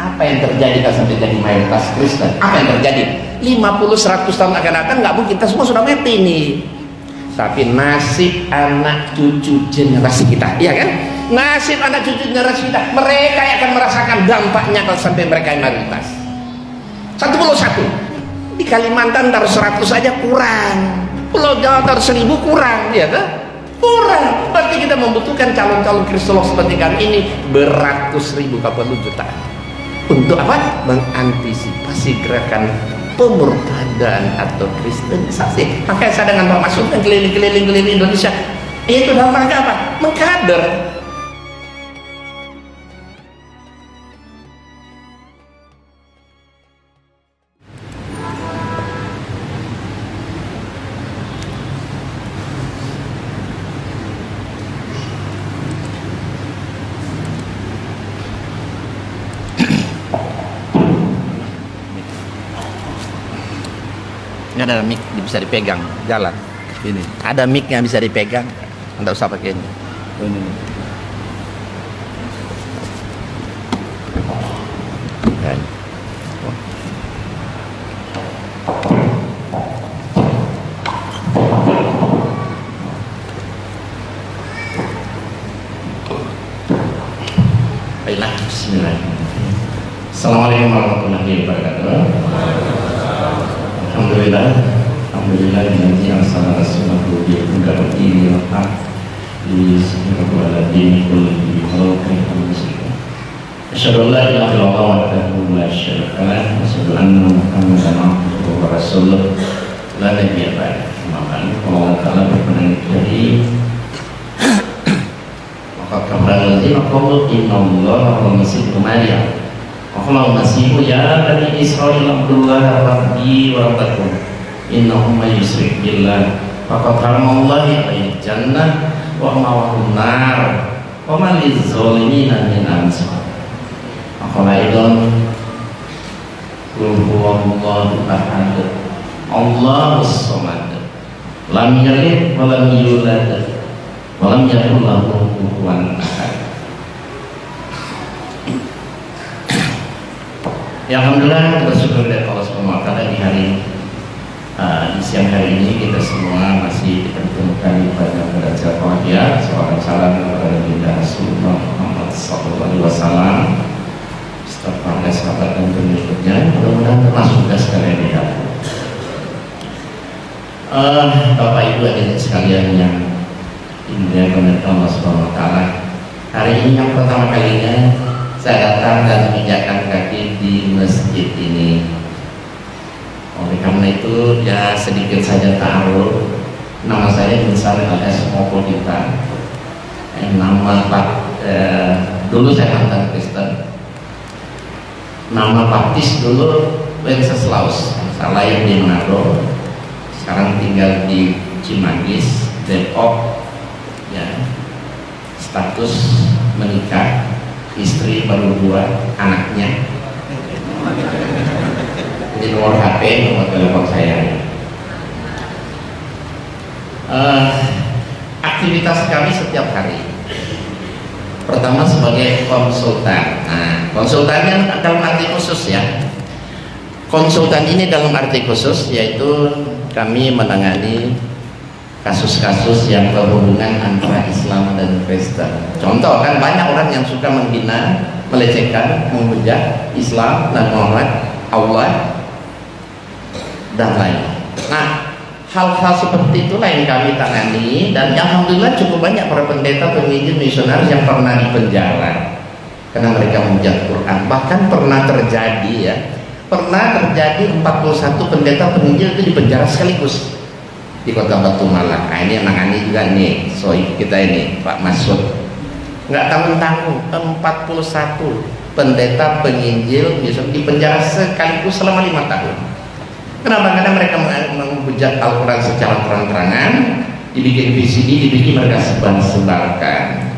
Apa yang terjadi kalau sampai jadi mayoritas Kristen? Apa yang terjadi? 50-100 tahun akan datang nggak mungkin kita semua sudah mati nih. Tapi nasib anak cucu generasi kita, iya kan? Nasib anak cucu generasi kita, mereka yang akan merasakan dampaknya kalau sampai mereka yang mayoritas. Satu pulau satu di Kalimantan taruh 100 saja kurang, Pulau Jawa taruh 1000 kurang, ya kan? Kurang. Berarti kita membutuhkan calon-calon kristolog seperti kami ini beratus ribu, kapan jutaan. Untuk apa? Mengantisipasi gerakan pemurtadan atau kristenisasi. Makanya saya dengan Pak Masud yang keliling-keliling Indonesia, itu dalam rangka apa? Mengkader. Ini ada mic bisa dipegang jalan ini, ada mic yang bisa dipegang, nggak usah pakai ini. Dan baiklah, bismillahirrahmanirrahim. Assalamualaikum warahmatullahi wabarakatuh. Alhamdulillah, alhamdulillah nanti asal rasulahu bi qadri wa di sini di kulli khairin muslim. Asyhadu an la ilaha illallah wahdahu la syarika lah wa asyhadu anna Muhammadan abduhu wa rasuluh la nabiyya ba'dahu. Maka Allah Ta'ala berfirman dari maka kabar lazim qawlu innallaha wa masih Maryam. Allahumma masihu ya bani Israil abdullah rabbi wa rabbakum innahum may yusyrik billah faqad haramallahi alaihi jannah wa ma'wahu nar wa ma lizzalimin min ansar. Aqalaidun qul huwallahu ahad Allahus samad lam yalid wa lam yulad wa lam yakul lahu kufuwan ahad. Ya, alhamdulillah, bersyukur dari Allah SWT di hari di siang hari ini kita semua masih dipertemukan pada belajar wahya seorang salam kepada Baginda Rasulullah Muhammad SAW serta para sahabat dan pengikutnya. Mudah-mudahan termasuk kita sekalian di dalam. Bapak Ibu hadirin sekalian yang dimuliakan oleh Allah SWT, hari ini yang pertama kalinya saya datang dan menginjakkan kaki di masjid ini. Oleh karena itu ya sedikit saja ta'aruf. Nama saya Insani alias Mokodita. Nama dulu saya mantan Kristen. Nama baptis dulu Wenceslaus. Saya lahir di Manado. Sekarang tinggal di Cimanggis, Depok. Ya, status menikah. Istri baru 2, anaknya. Ini nomor HP, nomor telepon saya. Aktivitas kami setiap hari. Pertama sebagai konsultan. Nah, konsultannya dalam arti khusus ya. Konsultan ini dalam arti khusus yaitu kami menangani kasus-kasus yang berhubungan antara Islam dan Kristen. Contoh kan banyak orang yang suka menghina, melecehkan, menghujat Islam dan Muhammad, Allah dan lain. Nah, hal-hal seperti itulah yang kami tangani dan alhamdulillah cukup banyak para pendeta, penginjil, misionaris yang pernah dipenjara karena mereka menghujat Quran. Bahkan pernah terjadi 41 pendeta penginjil itu dipenjara sekaligus di Kota Batu Malang. Nah, ini yang nangani juga nih sohib kita ini Pak Masud, nggak tanggung-tanggung 41 pendeta penginjil di penjara sekaligus selama 5 tahun. Kenapa? Karena mereka menghujat Al-Quran secara terang-terangan, dibikin VCD, dibikin mereka sebar-sebarkan.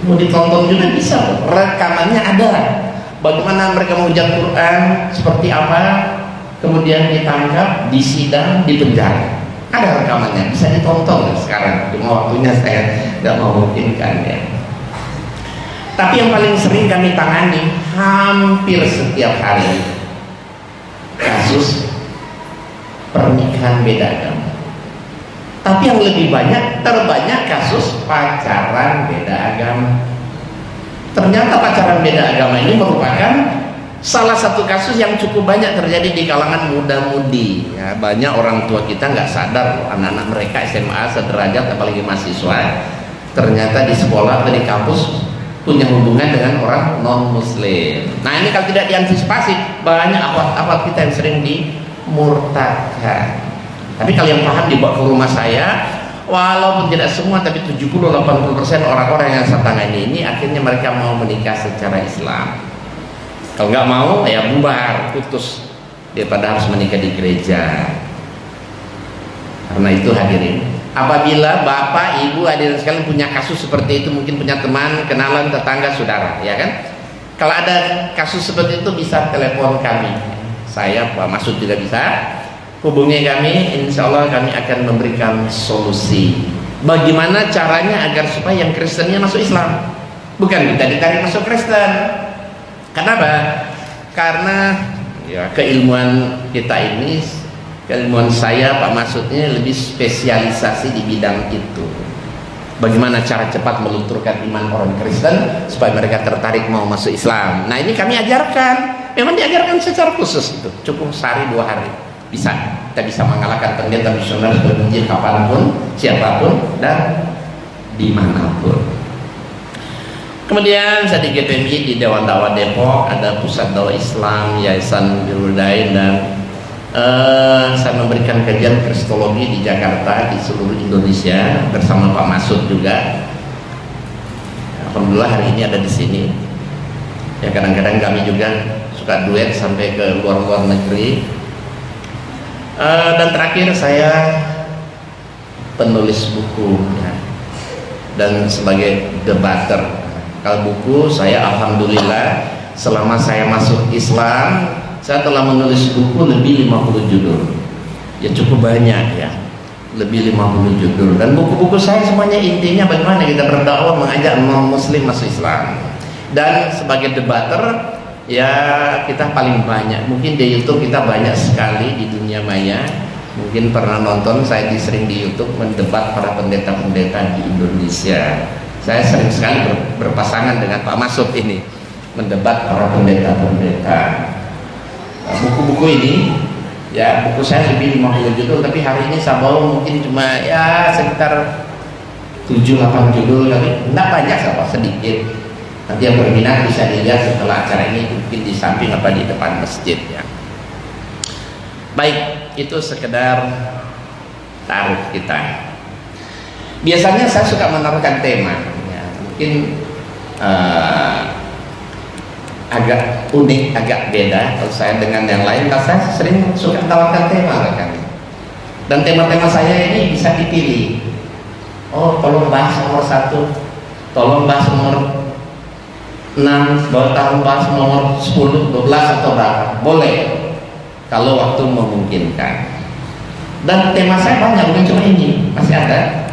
Mau ditonton juga bisa, rekamannya ada. Bagaimana mereka menghujat Quran, seperti apa, kemudian ditangkap, disidang, dipenjara. Ada rekamannya, bisa ditonton sekarang. Cuma waktunya saya tidak memungkinkan ya. Tapi yang paling sering kami tangani hampir setiap hari kasus pernikahan beda agama. Tapi yang lebih terbanyak kasus pacaran beda agama. Ternyata pacaran beda agama ini merupakan salah satu kasus yang cukup banyak terjadi di kalangan muda-mudi. Ya, banyak orang tua kita nggak sadar anak-anak mereka SMA sederajat, apalagi mahasiswa, ternyata di sekolah atau di kampus punya hubungan dengan orang non-muslim. Nah ini kalau tidak diantisipasi, banyak akhwat-akhwat kita yang sering dimurtadkan. Tapi kalau yang paham dibawa ke rumah saya, walaupun tidak semua, tapi 70-80% orang-orang yang saya tangani ini akhirnya mereka mau menikah secara Islam. Kalau nggak mau, ya bubar, putus, daripada harus menikah di gereja. Karena itu hadirin, apabila bapak, ibu, hadirin sekalian punya kasus seperti itu, mungkin punya teman, kenalan, tetangga, saudara, ya kan? Kalau ada kasus seperti itu bisa telepon kami. Saya, Pak Masud juga bisa. Hubungi kami, insya Allah kami akan memberikan solusi. Bagaimana caranya agar supaya yang Kristennya masuk Islam, bukan kita ditarik masuk Kristen. Kenapa? Karena ya keilmuan kita ini, keilmuan saya Pak Masudnya lebih spesialisasi di bidang itu. Bagaimana cara cepat melunturkan iman orang Kristen supaya mereka tertarik mau masuk Islam. Nah ini kami ajarkan, memang diajarkan secara khusus itu, cukup sehari 2 hari. Bisa, kita bisa mengalahkan pendeta misionaris bermenjir kapanpun, siapapun, dan dimanapun. Kemudian saya di GPMI, di Dewan Dakwah Depok, ada Pusat Dakwah Islam, Yayasan Birudain, dan saya memberikan kajian kristologi di Jakarta, di seluruh Indonesia, bersama Pak Masud juga. Alhamdulillah hari ini ada di sini. Ya kadang-kadang kami juga suka duet sampai ke luar-luar negeri. Dan terakhir saya penulis buku ya, dan sebagai debater. Kalau buku saya alhamdulillah selama saya masuk Islam saya telah menulis buku lebih 50 judul. Ya cukup banyak ya, lebih 50 judul, dan buku-buku saya semuanya intinya bagaimana kita berdakwah mengajak non muslim masuk Islam. Dan sebagai debater ya kita paling banyak, mungkin di YouTube kita banyak sekali di dunia maya. Mungkin pernah nonton saya sering di YouTube mendebat para pendeta-pendeta di Indonesia. Saya sering sekali berpasangan dengan Pak Masud ini mendebat para pendeta-pendeta. Nah, buku-buku ini ya, buku saya lebih 50 judul, tapi hari ini saya bawa mungkin cuma ya sekitar 7-8 judul kali, enggak banyak, apa sedikit. Nanti yang berminat bisa dilihat setelah acara ini, mungkin di samping apa di depan masjid ya. Baik, itu sekedar taruh kita. Biasanya saya suka menaruhkan tema ya, mungkin agak unik, agak beda kalau saya dengan yang lain. Kalau saya sering suka tawarkan tema kan. Dan tema-tema saya ini bisa dipilih. Oh, tolong bahas nomor 1, tolong bahas nomor 6, tahun bahas nomor 10, 12 atau berapa, boleh kalau waktu memungkinkan. Dan tema saya banyak, bukan cuma ini, masih ada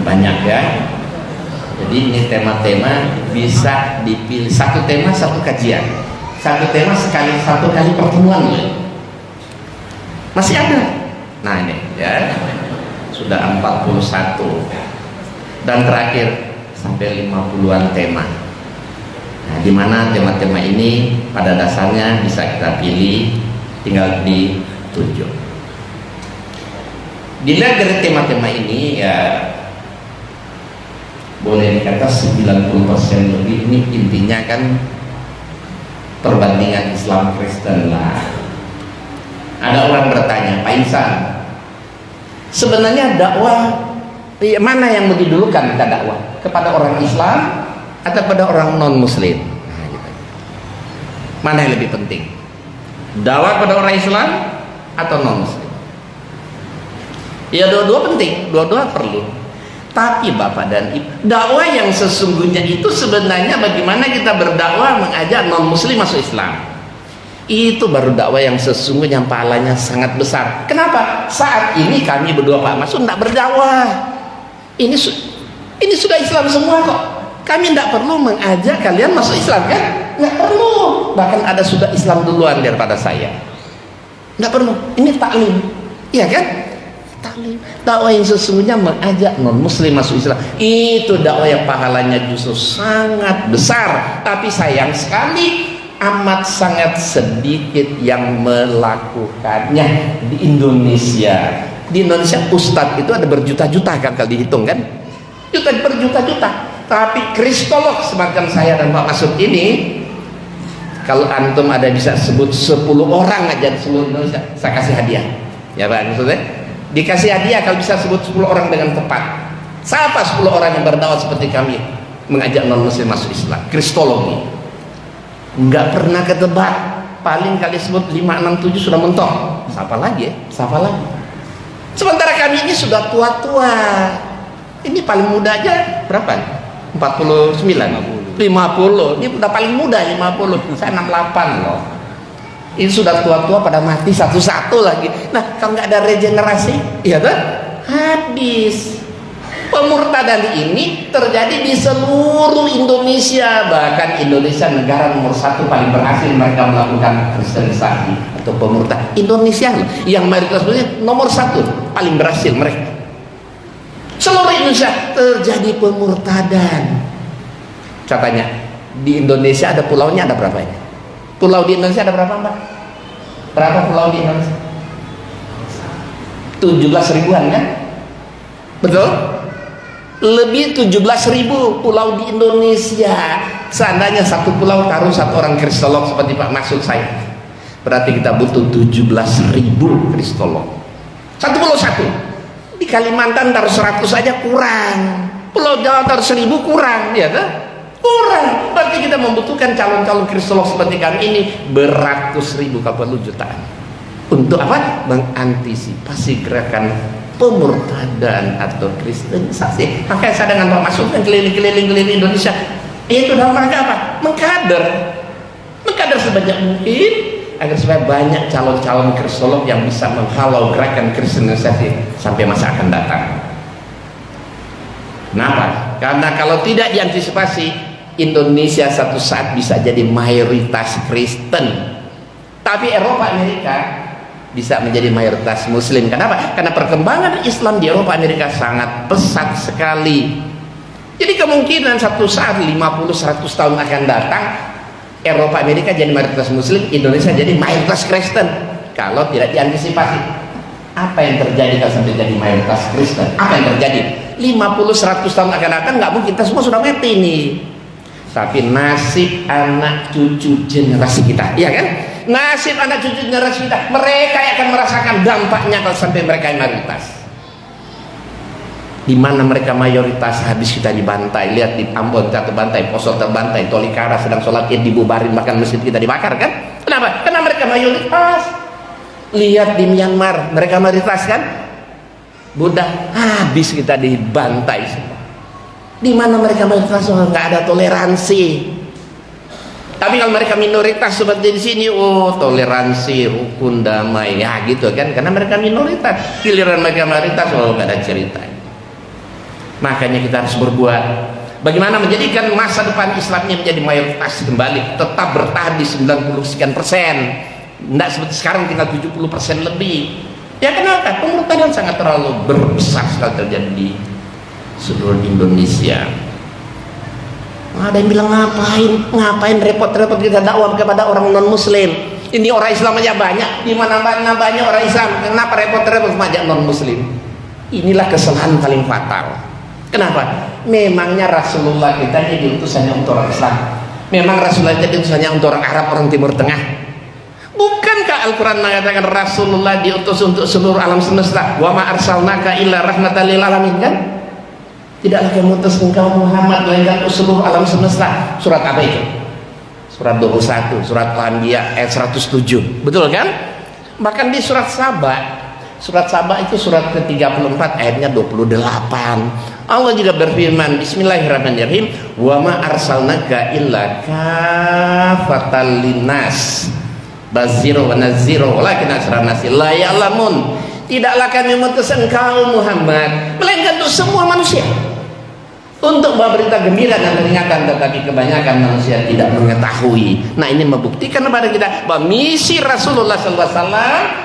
banyak ya. Jadi ini tema-tema bisa dipilih, satu tema satu kajian, satu tema satu kali pertemuan ya. Masih ada. Nah ini ya sudah 41, dan terakhir sampai 50-an tema. Nah, di mana tema-tema ini pada dasarnya bisa kita pilih, tinggal dituju. Dilihat dari tema-tema ini ya boleh dikata 90% lebih ini intinya kan perbandingan Islam Kristen lah. Ada orang bertanya, Pak Insan, sebenarnya dakwah mana yang lebih dulukan kita dakwah? Kepada orang Islam atau kepada orang non muslim? Nah, gitu. Mana yang lebih penting? Dakwah pada orang Islam atau non muslim? Ya dua-dua penting, dua-dua perlu. Tapi Bapak dan Ibu, dakwah yang sesungguhnya itu sebenarnya bagaimana kita berdakwah mengajak non muslim masuk Islam. Itu baru dakwah yang sesungguhnya pahalanya sangat besar. Kenapa? Saat ini kami berdua Pak Masud tidak berdakwah. Ini sudah Islam semua kok. Kami tidak perlu mengajak kalian masuk Islam kan? Nggak perlu. Bahkan ada sudah Islam duluan daripada saya. Nggak perlu. Ini taklim, iya kan? Taklim. Dakwah yang sesungguhnya mengajak non muslim masuk Islam. Itu dakwah yang pahalanya justru sangat besar. Tapi sayang sekali amat sangat sedikit yang melakukannya di Indonesia. Di Indonesia ustadz itu ada berjuta-juta kan kalau dihitung kan? Berjuta-juta. Tapi kristolog semacam saya dan Pak Masud ini, kalau antum ada bisa sebut 10 orang aja di seluruh Indonesia, saya kasih hadiah. Ya Pak maksudnya? Dikasih hadiah kalau bisa sebut 10 orang dengan tepat. Siapa 10 orang yang berdakwah seperti kami mengajak non muslim masuk Islam? Kristologi. Nggak pernah ketebak, paling kali sebut 5, 6, 7 sudah mentok. Siapa lagi ya? Siapa lagi? Sementara kami ini sudah tua-tua. Ini paling muda aja berapa? 49, 50. Ini udah paling muda 50. Saya 68 loh. Ini sudah tua-tua pada mati satu-satu lagi. Nah, kalau nggak ada regenerasi, ya kan? Habis. Pemurtadan ini terjadi di seluruh Indonesia, bahkan Indonesia negara nomor 1 paling berhasil mereka melakukan kristenisasi atau pemurtadan. Indonesia yang mayoritas nomor 1 paling berhasil mereka. Seluruh Indonesia terjadi pemurtadan. Katanya di Indonesia ada pulaunya ada berapa ini? Pulau di Indonesia ada berapa Mbak? Berapa pulau di Indonesia? 17 ribuan kan? Betul? Lebih 17.000 pulau di Indonesia. Seandainya satu pulau taruh satu orang kristolog seperti Pak Masud saya, berarti kita butuh 17.000 kristolog. Satu pulau satu. Di Kalimantan taruh 100 saja kurang. Pulau Jawa taruh 1.000 kurang, ya kan? Kurang. Berarti kita membutuhkan calon-calon kristolog seperti kami ini beratus ribu, kalau perlu jutaan. Untuk apa? Mengantisipasi gerakan pemurtadan atau kristenisasi. Makanya saya dengan Pak Masud kan keliling-keliling Indonesia. Itu dalam rangka apa? Mengkader sebanyak mungkin agar supaya banyak calon-calon kristolog yang bisa menghalau gerakan kristenisasi sampai masa akan datang. Kenapa? Karena kalau tidak diantisipasi, Indonesia satu saat bisa jadi mayoritas Kristen. Tapi Eropa, Amerika bisa menjadi mayoritas muslim. Kenapa? Karena perkembangan Islam di Eropa Amerika sangat pesat sekali. Jadi kemungkinan satu saat 50-100 tahun akan datang Eropa Amerika jadi mayoritas muslim, Indonesia jadi mayoritas Kristen. Kalau tidak diantisipasi, apa yang terjadi kalau sampai jadi mayoritas Kristen? Apa yang terjadi? 50-100 tahun akan datang nggak mungkin kita semua sudah mati nih. Tapi nasib anak cucu generasi kita, iya kan? Nasib anak cucu generasi kita, mereka yang akan merasakan dampaknya kalau sampai mereka mayoritas. Di mana mereka mayoritas habis kita dibantai. Lihat di Ambon terbantai, Poso terbantai, Tolikara sedang sholat id dibubarin, bahkan masjid kita dibakar kan? Kenapa? Karena mereka mayoritas. Lihat di Myanmar, mereka mayoritas kan? Buddha habis kita dibantai semua. Di mana mereka mayoritas nggak ada toleransi. Tapi kalau mereka minoritas seperti di sini, oh toleransi, rukun, damai, ya gitu kan? Karena mereka minoritas. Giliran mereka mayoritas, oh nggak ada cerita. Makanya kita harus berbuat. Bagaimana menjadikan masa depan Islamnya menjadi mayoritas kembali, tetap bertahan di 90% tidak seperti sekarang tinggal 70% lebih. Ya kenapa? Pemurtadan sangat terlalu besar sekali terjadi di seluruh Indonesia. Ada yang bilang ngapain repot-repot kita dakwah kepada orang non muslim. Ini orang Islam aja banyak, di mana banyak orang Islam, kenapa repot-repot mengajak non muslim? Inilah kesalahan paling fatal. Kenapa? Memangnya Rasulullah kita ini diutus hanya untuk orang Islam? Memang Rasulullah kita diutus hanya untuk orang Arab, orang Timur Tengah? Bukankah Al-Quran mengatakan Rasulullah diutus untuk seluruh alam semesta? Wa ma arsalnaka illa rahmatan lil alamin, kan? Tidaklah kami mengutus engkau Muhammad melainkan untuk seluruh alam semesta. Surat apa itu? Surat 21, surat Al-Anbiya ayat 107. Betul kan? Bahkan di surat Saba. Surat Saba itu surat ke-34 ayatnya 28. Allah juga berfirman, bismillahirrahmanirrahim, wa ma arsalnaka illa kafatan linnas baziru wa naziru walakin aksarun nasi la ya'lamun. Tidaklah kami mengutus engkau Muhammad melainkan untuk semua manusia. untuk membawa berita gembira dan peringatan, tetapi kebanyakan manusia tidak mengetahui. Nah, ini membuktikan kepada kita bahwa misi Rasulullah SAW,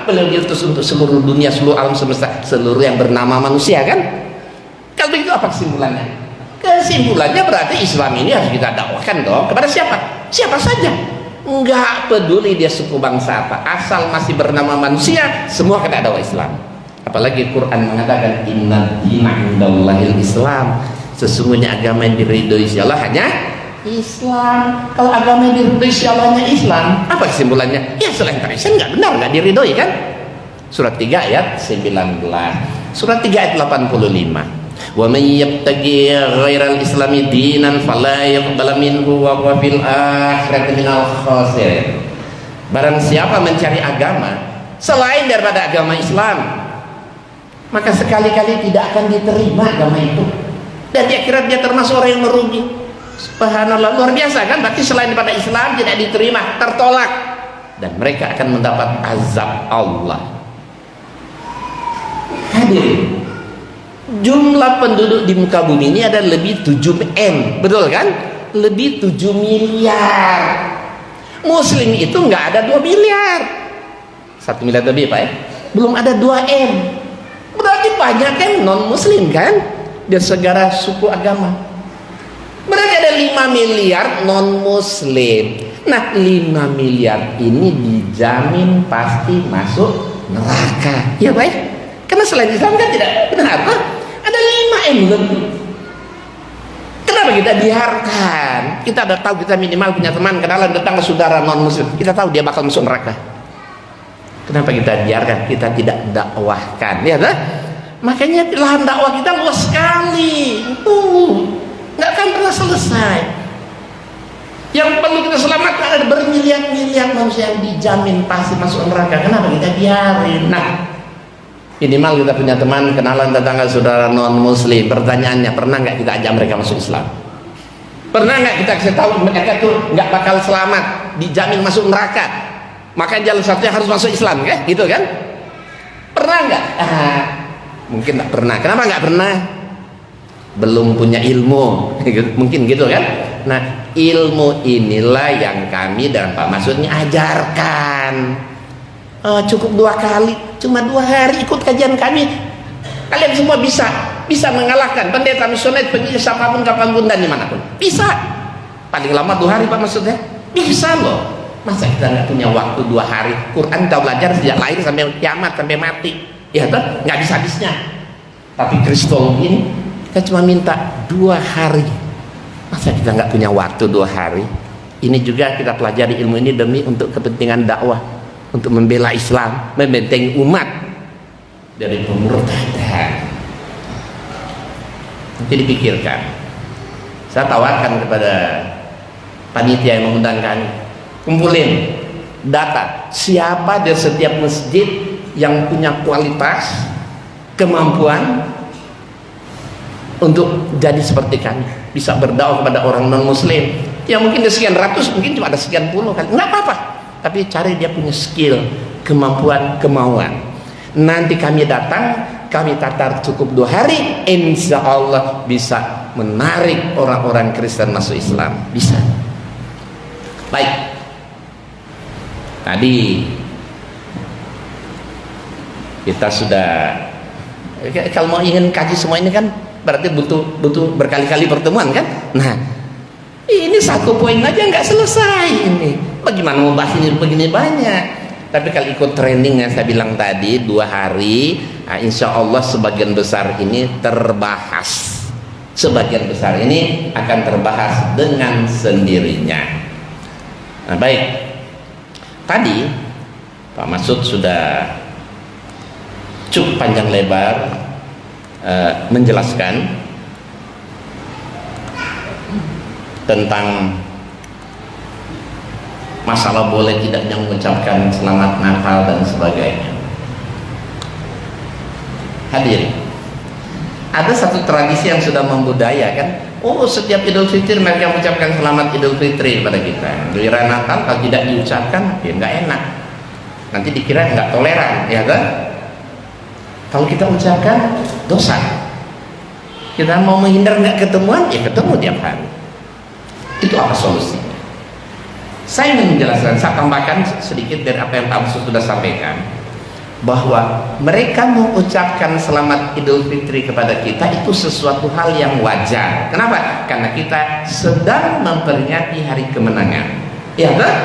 beliau diutus untuk seluruh dunia, seluruh alam semesta, seluruh yang bernama manusia, kan? Kalau begitu apa kesimpulannya? Kesimpulannya berarti Islam ini harus kita dakwahkan dong kepada siapa? Siapa saja. Enggak peduli dia suku bangsa apa, asal masih bernama manusia, semua kena dakwah Islam. Apalagi Quran mengatakan inna dina indallahil Islam. Sesungguhnya agama yang diridhoi Allah hanya Islam. Kalau agama yang diridhoi Allah hanya Islam, apa kesimpulannya? Ya selain dari Islam nggak benar, nggak diridhoi, kan? Surat 3 ayat 19, surat 3 ayat 85. Wa may yabtaghi ghairal islami dinan fala yuqbal minhu wa huwa fil akhirati minal khasirin. Barang siapa mencari agama selain daripada agama Islam, maka sekali-kali tidak akan diterima agama itu, dan di akhirat dia termasuk orang yang merugi. Subhanallah, luar biasa kan? Berarti selain daripada Islam tidak diterima, tertolak, dan mereka akan mendapat azab Allah. Hadirin, jumlah penduduk di muka bumi ini ada lebih 7M, betul kan? Lebih 7 miliar. Muslim itu nggak ada 2 miliar, 1 miliar lebih Pak ya, belum ada 2M. Berarti banyak kan non muslim kan, dan segala suku agama. Berarti ada 5 miliar non muslim. Nah, 5 miliar ini dijamin pasti masuk neraka, ya baik? Karena selain Islam kan tidak benar, kan? Ada 5M lebih. Kenapa kita biarkan? Kita udah tahu, kita minimal punya teman, kenalan, datang ke saudara non muslim, kita tahu dia bakal masuk neraka. Kenapa kita biarkan? Kita tidak dakwahkan, ya kan? Makanya lahan dakwah kita luas sekali, nggak akan pernah selesai. Yang perlu kita selamatkan ada bermiliar-miliar manusia yang dijamin pasti masuk neraka. Kenapa kita biarin? Nah, minimal kita punya teman, kenalan, tetangga, saudara non muslim. Pertanyaannya, pernah nggak kita ajak mereka masuk Islam? Pernah nggak kita kasih tahu mereka tuh nggak bakal selamat, dijamin masuk neraka? Maka jalan satunya harus masuk Islam, kan? Gitu kan? Pernah nggak? Mungkin nggak pernah. Kenapa nggak pernah? Belum punya ilmu, mungkin gitu kan? Nah, ilmu inilah yang kami dan Pak Masud ini ajarkan. Cukup 2 kali, cuma 2 hari ikut kajian kami, kalian semua bisa mengalahkan pendeta misioner, penyiar siapapun, kapanpun dan dimanapun. Bisa. Paling lama 2 hari Pak Masudnya. Bisa loh. Masa kita nggak punya waktu 2 hari? Quran kita belajar sejak lahir sampai kiamat, sampai mati, ya kan? Nggak bisa habisnya. Tapi kristologi ini kita cuma minta 2 hari. Masa kita nggak punya waktu 2 hari? Ini juga kita pelajari ilmu ini demi untuk kepentingan dakwah, untuk membela Islam, membentengi umat dari pemurtadan. Nanti dipikirkan. Saya tawarkan kepada panitia yang mengundang kami, kumpulin data siapa dari setiap masjid yang punya kualitas, kemampuan untuk jadi seperti kami, bisa berdakwah kepada orang non muslim. Ya mungkin ada sekian ratus, mungkin cuma ada sekian puluh kali, nggak apa-apa, tapi cari dia punya skill, kemampuan, kemauan. Nanti kami datang, kami tatar cukup 2 hari, insya Allah bisa menarik orang-orang Kristen masuk Islam. Bisa. Baik, tadi kita sudah, kalau mau ingin kaji semua ini kan berarti butuh berkali-kali pertemuan kan. Nah, ini 1 poin aja nggak selesai ini. Bagaimana mau bahas ini begini banyak? Tapi kalau ikut training yang saya bilang tadi 2 hari, nah insya Allah sebagian besar ini terbahas. Sebagian besar ini akan terbahas dengan sendirinya. Nah baik, tadi Pak Masud sudah cukup panjang lebar menjelaskan tentang masalah boleh tidaknya mengucapkan selamat Natal dan sebagainya. Hadirin, ada satu tradisi yang sudah membudaya kan. Oh, setiap Idul Fitri mereka mengucapkan selamat Idul Fitri kepada kita. Giliran Natal kalau tidak diucapkan, ya nggak enak. Nanti dikira nggak toleran, ya kan? Kalau kita ucapkan dosa. Kita mau menghindar nggak ketemuan, ya ketemu tiap hari. Itu apa solusinya? Saya ingin menjelaskan, saya tambahkan sedikit dari apa yang Pak Musa sudah sampaikan, bahwa mereka mengucapkan selamat Idul Fitri kepada kita itu sesuatu hal yang wajar. Kenapa? Karena kita sedang memperingati hari kemenangan. Ya kan?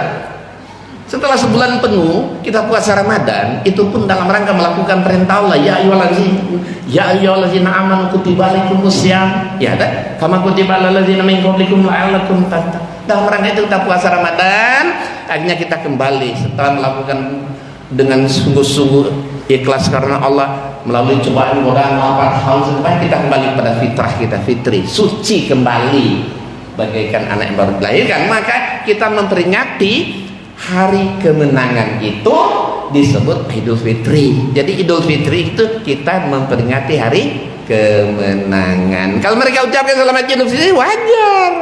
Setelah sebulan penuh kita puasa Ramadan, itu pun dalam rangka melakukan perintah Allah, ya ayyuhallazina amanu kutiba alaikumusiyam, ya kan? Kama kutiba alal ladzina min qablikum la'allakum tattaqun. Dalam rangka itu kita puasa Ramadan, akhirnya kita kembali setelah melakukan dengan sungguh-sungguh ikhlas karena Allah, melalui cobaan godaan 4 tahun supaya kita kembali pada fitrah kita, fitri, suci kembali bagaikan anak yang baru dilahirkan. Maka kita memperingati hari kemenangan itu disebut Idul Fitri. Jadi Idul Fitri itu kita memperingati hari kemenangan. Kalau mereka ucapkan selamat Idul Fitri wajar.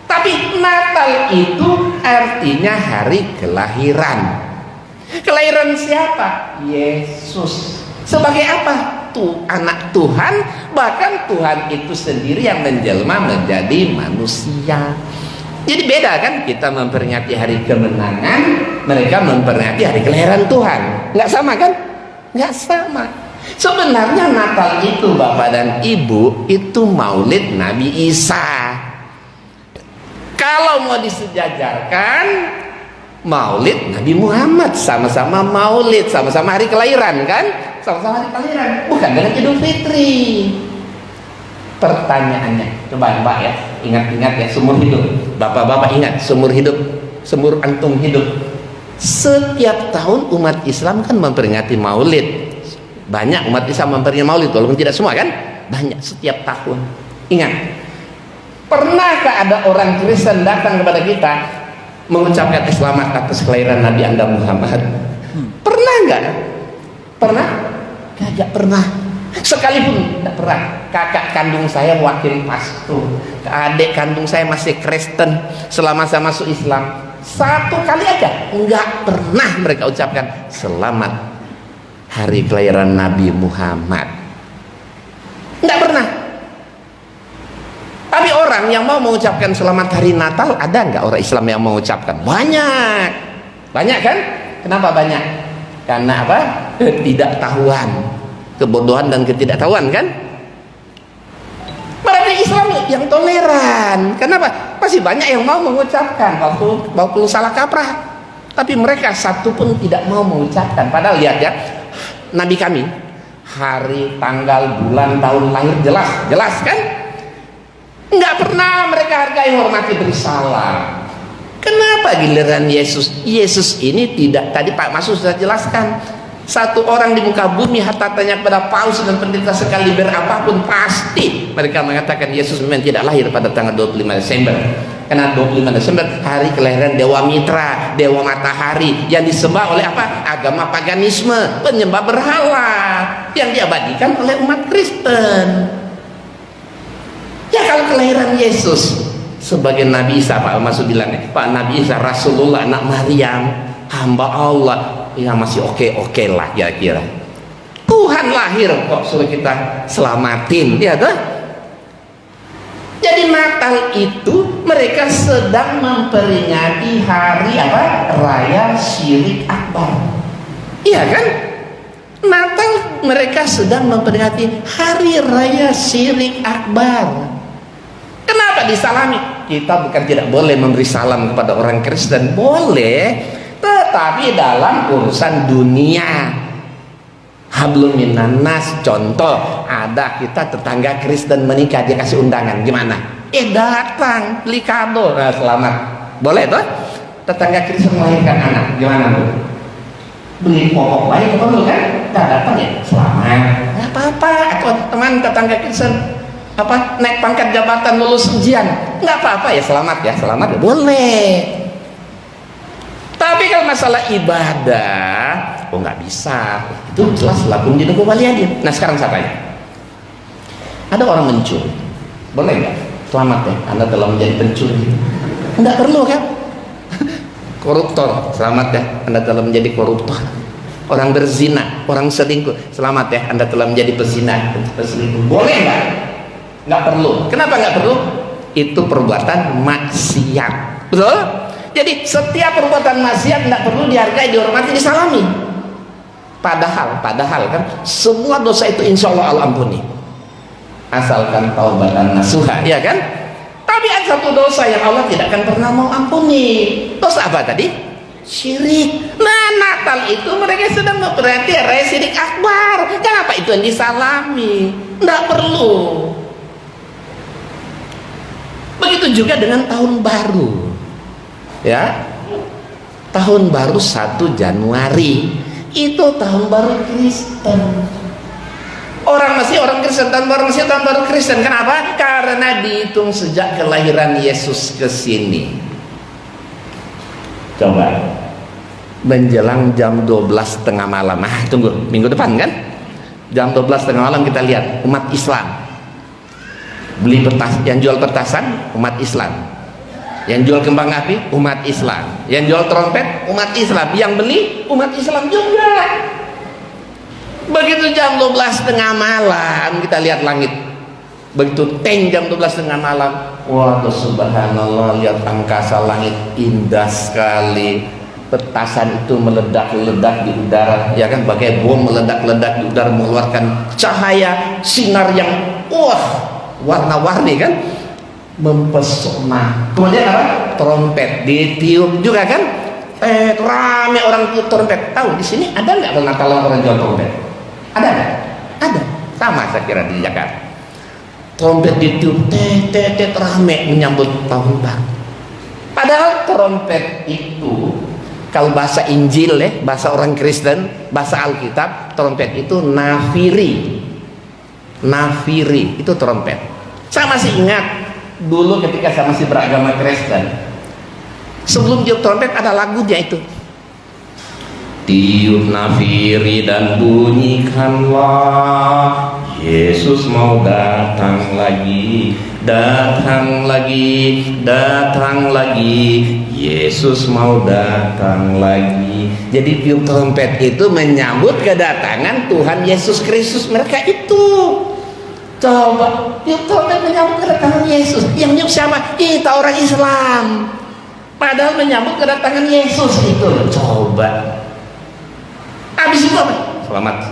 Tapi Natal itu artinya hari kelahiran. Kelahiran siapa? Yesus. Sebagai apa? Tuh anak Tuhan, bahkan Tuhan itu sendiri yang menjelma menjadi manusia. Jadi beda kan, kita memperingati hari kemenangan, mereka memperingati hari kelahiran Tuhan. Nggak sama kan? Nggak sama. Sebenarnya Natal itu Bapak dan Ibu itu maulid Nabi Isa. Kalau mau disejajarkan, maulid Nabi Muhammad, sama-sama maulid, sama-sama hari kelahiran kan? Sama-sama hari kelahiran, bukan dengan Idul Fitri. Pertanyaannya, coba Mbak ya, ingat-ingat ya, seumur hidup Bapak-bapak ingat, seumur hidup, seumur antum hidup, setiap tahun umat Islam kan memperingati maulid. Banyak umat Islam memperingati maulid, walaupun tidak semua kan, banyak setiap tahun. Ingat, pernahkah ada orang Kristen datang kepada kita mengucapkan selamat atas kelahiran Nabi Anda Muhammad? Pernah nggak? Pernah? Nggak pernah. Sekalipun tidak pernah. Kakak kandung saya wakil pastor, adik kandung saya masih Kristen, selama saya masuk Islam satu kali aja enggak pernah mereka ucapkan selamat hari kelahiran Nabi Muhammad. Enggak pernah. Tapi orang yang mau mengucapkan selamat hari Natal, ada enggak orang Islam yang mengucapkan? Banyak. Banyak kan? Kenapa banyak? Karena apa? Ketidaktahuan, kebodohan dan ketidaktahuan kan? Mereka Islam yang toleran. Kenapa? Masih banyak yang mau mengucapkan walaupun salah kaprah. Tapi mereka satu pun tidak mau mengucapkan. Padahal lihat ya, Nabi kami hari, tanggal, bulan, tahun lahir jelas kan? Enggak pernah mereka hargai, hormati, beri salam. Kenapa giliran Yesus? Yesus ini tidak, tadi Pak Masud sudah jelaskan, satu orang di muka bumi hatta tanya kepada paus dan pendeta sekali berapapun, pasti mereka mengatakan Yesus memang tidak lahir pada tanggal 25 Desember. Karena 25 Desember hari kelahiran Dewa Mitra, Dewa Matahari, yang disembah oleh apa? Agama paganisme, penyembah berhala, yang diabadikan oleh umat Kristen. Ya kalau kelahiran Yesus sebagai Nabi Isa, Pak Masud bilang, Pak Nabi Isa Rasulullah anak Maryam, hamba Allah, ya masih oke lah kira-kira. Tuhan lahir kok suruh kita selamatin, ya toh? Jadi Natal itu mereka sedang memperingati hari apa? Raya Syirik Akbar. Iya kan? Natal mereka sedang memperingati hari raya Syirik Akbar. Kenapa disalami? Kita bukan tidak boleh memberi salam kepada orang Kristen, boleh, tetapi dalam urusan dunia. Hablum minan nas, contoh, ada kita tetangga Kristen menikah, dia kasih undangan, gimana? Datang, beli kado, nah, selamat, boleh tuh? Tetangga Kristen melahirkan anak, gimana tuh? Beli pokok bayi, perlu kan? Kita datang ya, selamat, nggak apa-apa. Atau teman tetangga Kristen apa naik pangkat jabatan, lulus ujian, nggak apa-apa ya, selamat ya, boleh. Tapi kalau masalah ibadah, oh nggak bisa, itu jelas lakum dinukum waliyadin. Nah sekarang saya tanya, ada orang mencuri, boleh nggak? Selamat ya, Anda telah menjadi pencuri. Nggak perlu kan? Koruptor, selamat ya, Anda telah menjadi koruptor. Orang berzina, orang selingkuh, selamat ya, Anda telah menjadi pezina, peselingkuh. Boleh nggak? nggak perlu. Kenapa nggak perlu? Itu perbuatan maksiat, betul? Jadi setiap perbuatan maksiat nggak perlu dihargai, dihormati, disalami. Padahal kan semua dosa itu insya Allah Allah ampuni, asalkan taubatan nasuha, ya kan? Tapi ada satu dosa yang Allah tidak akan pernah mau ampuni. Dosa apa tadi? Syirik. Nah, Natal itu mereka sedang memperhati syirik akbar. Kenapa itu yang disalami? Nggak perlu. Begitu juga dengan tahun baru, ya. Tahun baru 1 Januari itu tahun baru Kristen. Orang Kristen, tahun baru Kristen. Kenapa? Karena dihitung sejak kelahiran Yesus ke sini. Coba menjelang jam 12 tengah malam. Nah, tunggu, minggu depan kan? Jam 12 tengah malam kita lihat umat Islam beli petasan, yang jual petasan umat Islam, yang jual kembang api umat Islam, yang jual trompet umat Islam, yang beli umat Islam juga. Begitu jam 12 tengah malam kita lihat langit, begitu jam 12 tengah malam, waduh subhanallah, lihat angkasa langit indah sekali, petasan itu meledak-ledak di udara, ya kan, bagai bom meledak-ledak di udara, mengeluarkan cahaya sinar yang warna-warni kan, mempesona. Kemudian apa? Trompet ditiup juga kan, rame orang tiup trompet. Tahu di sini ada nggak Natalan orang jual trompet? Ada nggak? Ada. Sama saya kira di Jakarta. Trompet ditiup, rame menyambut tahun baru. Padahal trompet itu kalau bahasa Injil ya, bahasa orang Kristen, bahasa Alkitab, trompet itu nafiri itu trompet. Saya masih ingat dulu ketika saya masih beragama Kristen, sebelum tiup trompet ada lagunya itu, tiup nafiri dan bunyikanlah, Yesus mau datang lagi, datang lagi, Yesus mau datang lagi. Jadi tiup trompet itu menyambut kedatangan Tuhan Yesus Kristus mereka itu. Coba tiup trompet menyambut kedatangan Yesus. Yang niup siapa? Kita orang Islam. Padahal menyambut kedatangan Yesus itu. Coba. Habis itu apa? Selamat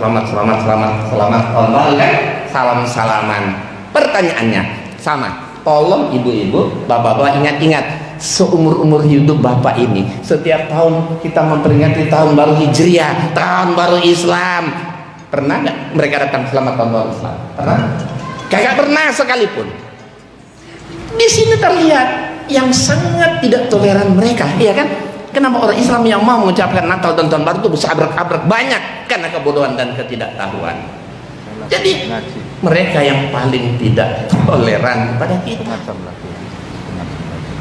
tahun baru kan? Salam-salaman. Pertanyaannya sama. Tolong ibu-ibu, bapak-bapak ingat-ingat, seumur-umur hidup bapak ini, setiap tahun kita memperingati tahun baru Hijriah, tahun baru Islam. Pernah nggak mereka datang selamat tahun baru Islam? Pernah? Kagak pernah sekalipun. Di sini terlihat yang sangat tidak toleran mereka, iya kan? Kenapa orang Islam yang mau mengucapkan Natal dan tahun baru itu bisa abrak-abrak? Banyak karena kebodohan dan ketidaktahuan. Jadi mereka yang paling tidak toleran pada kita.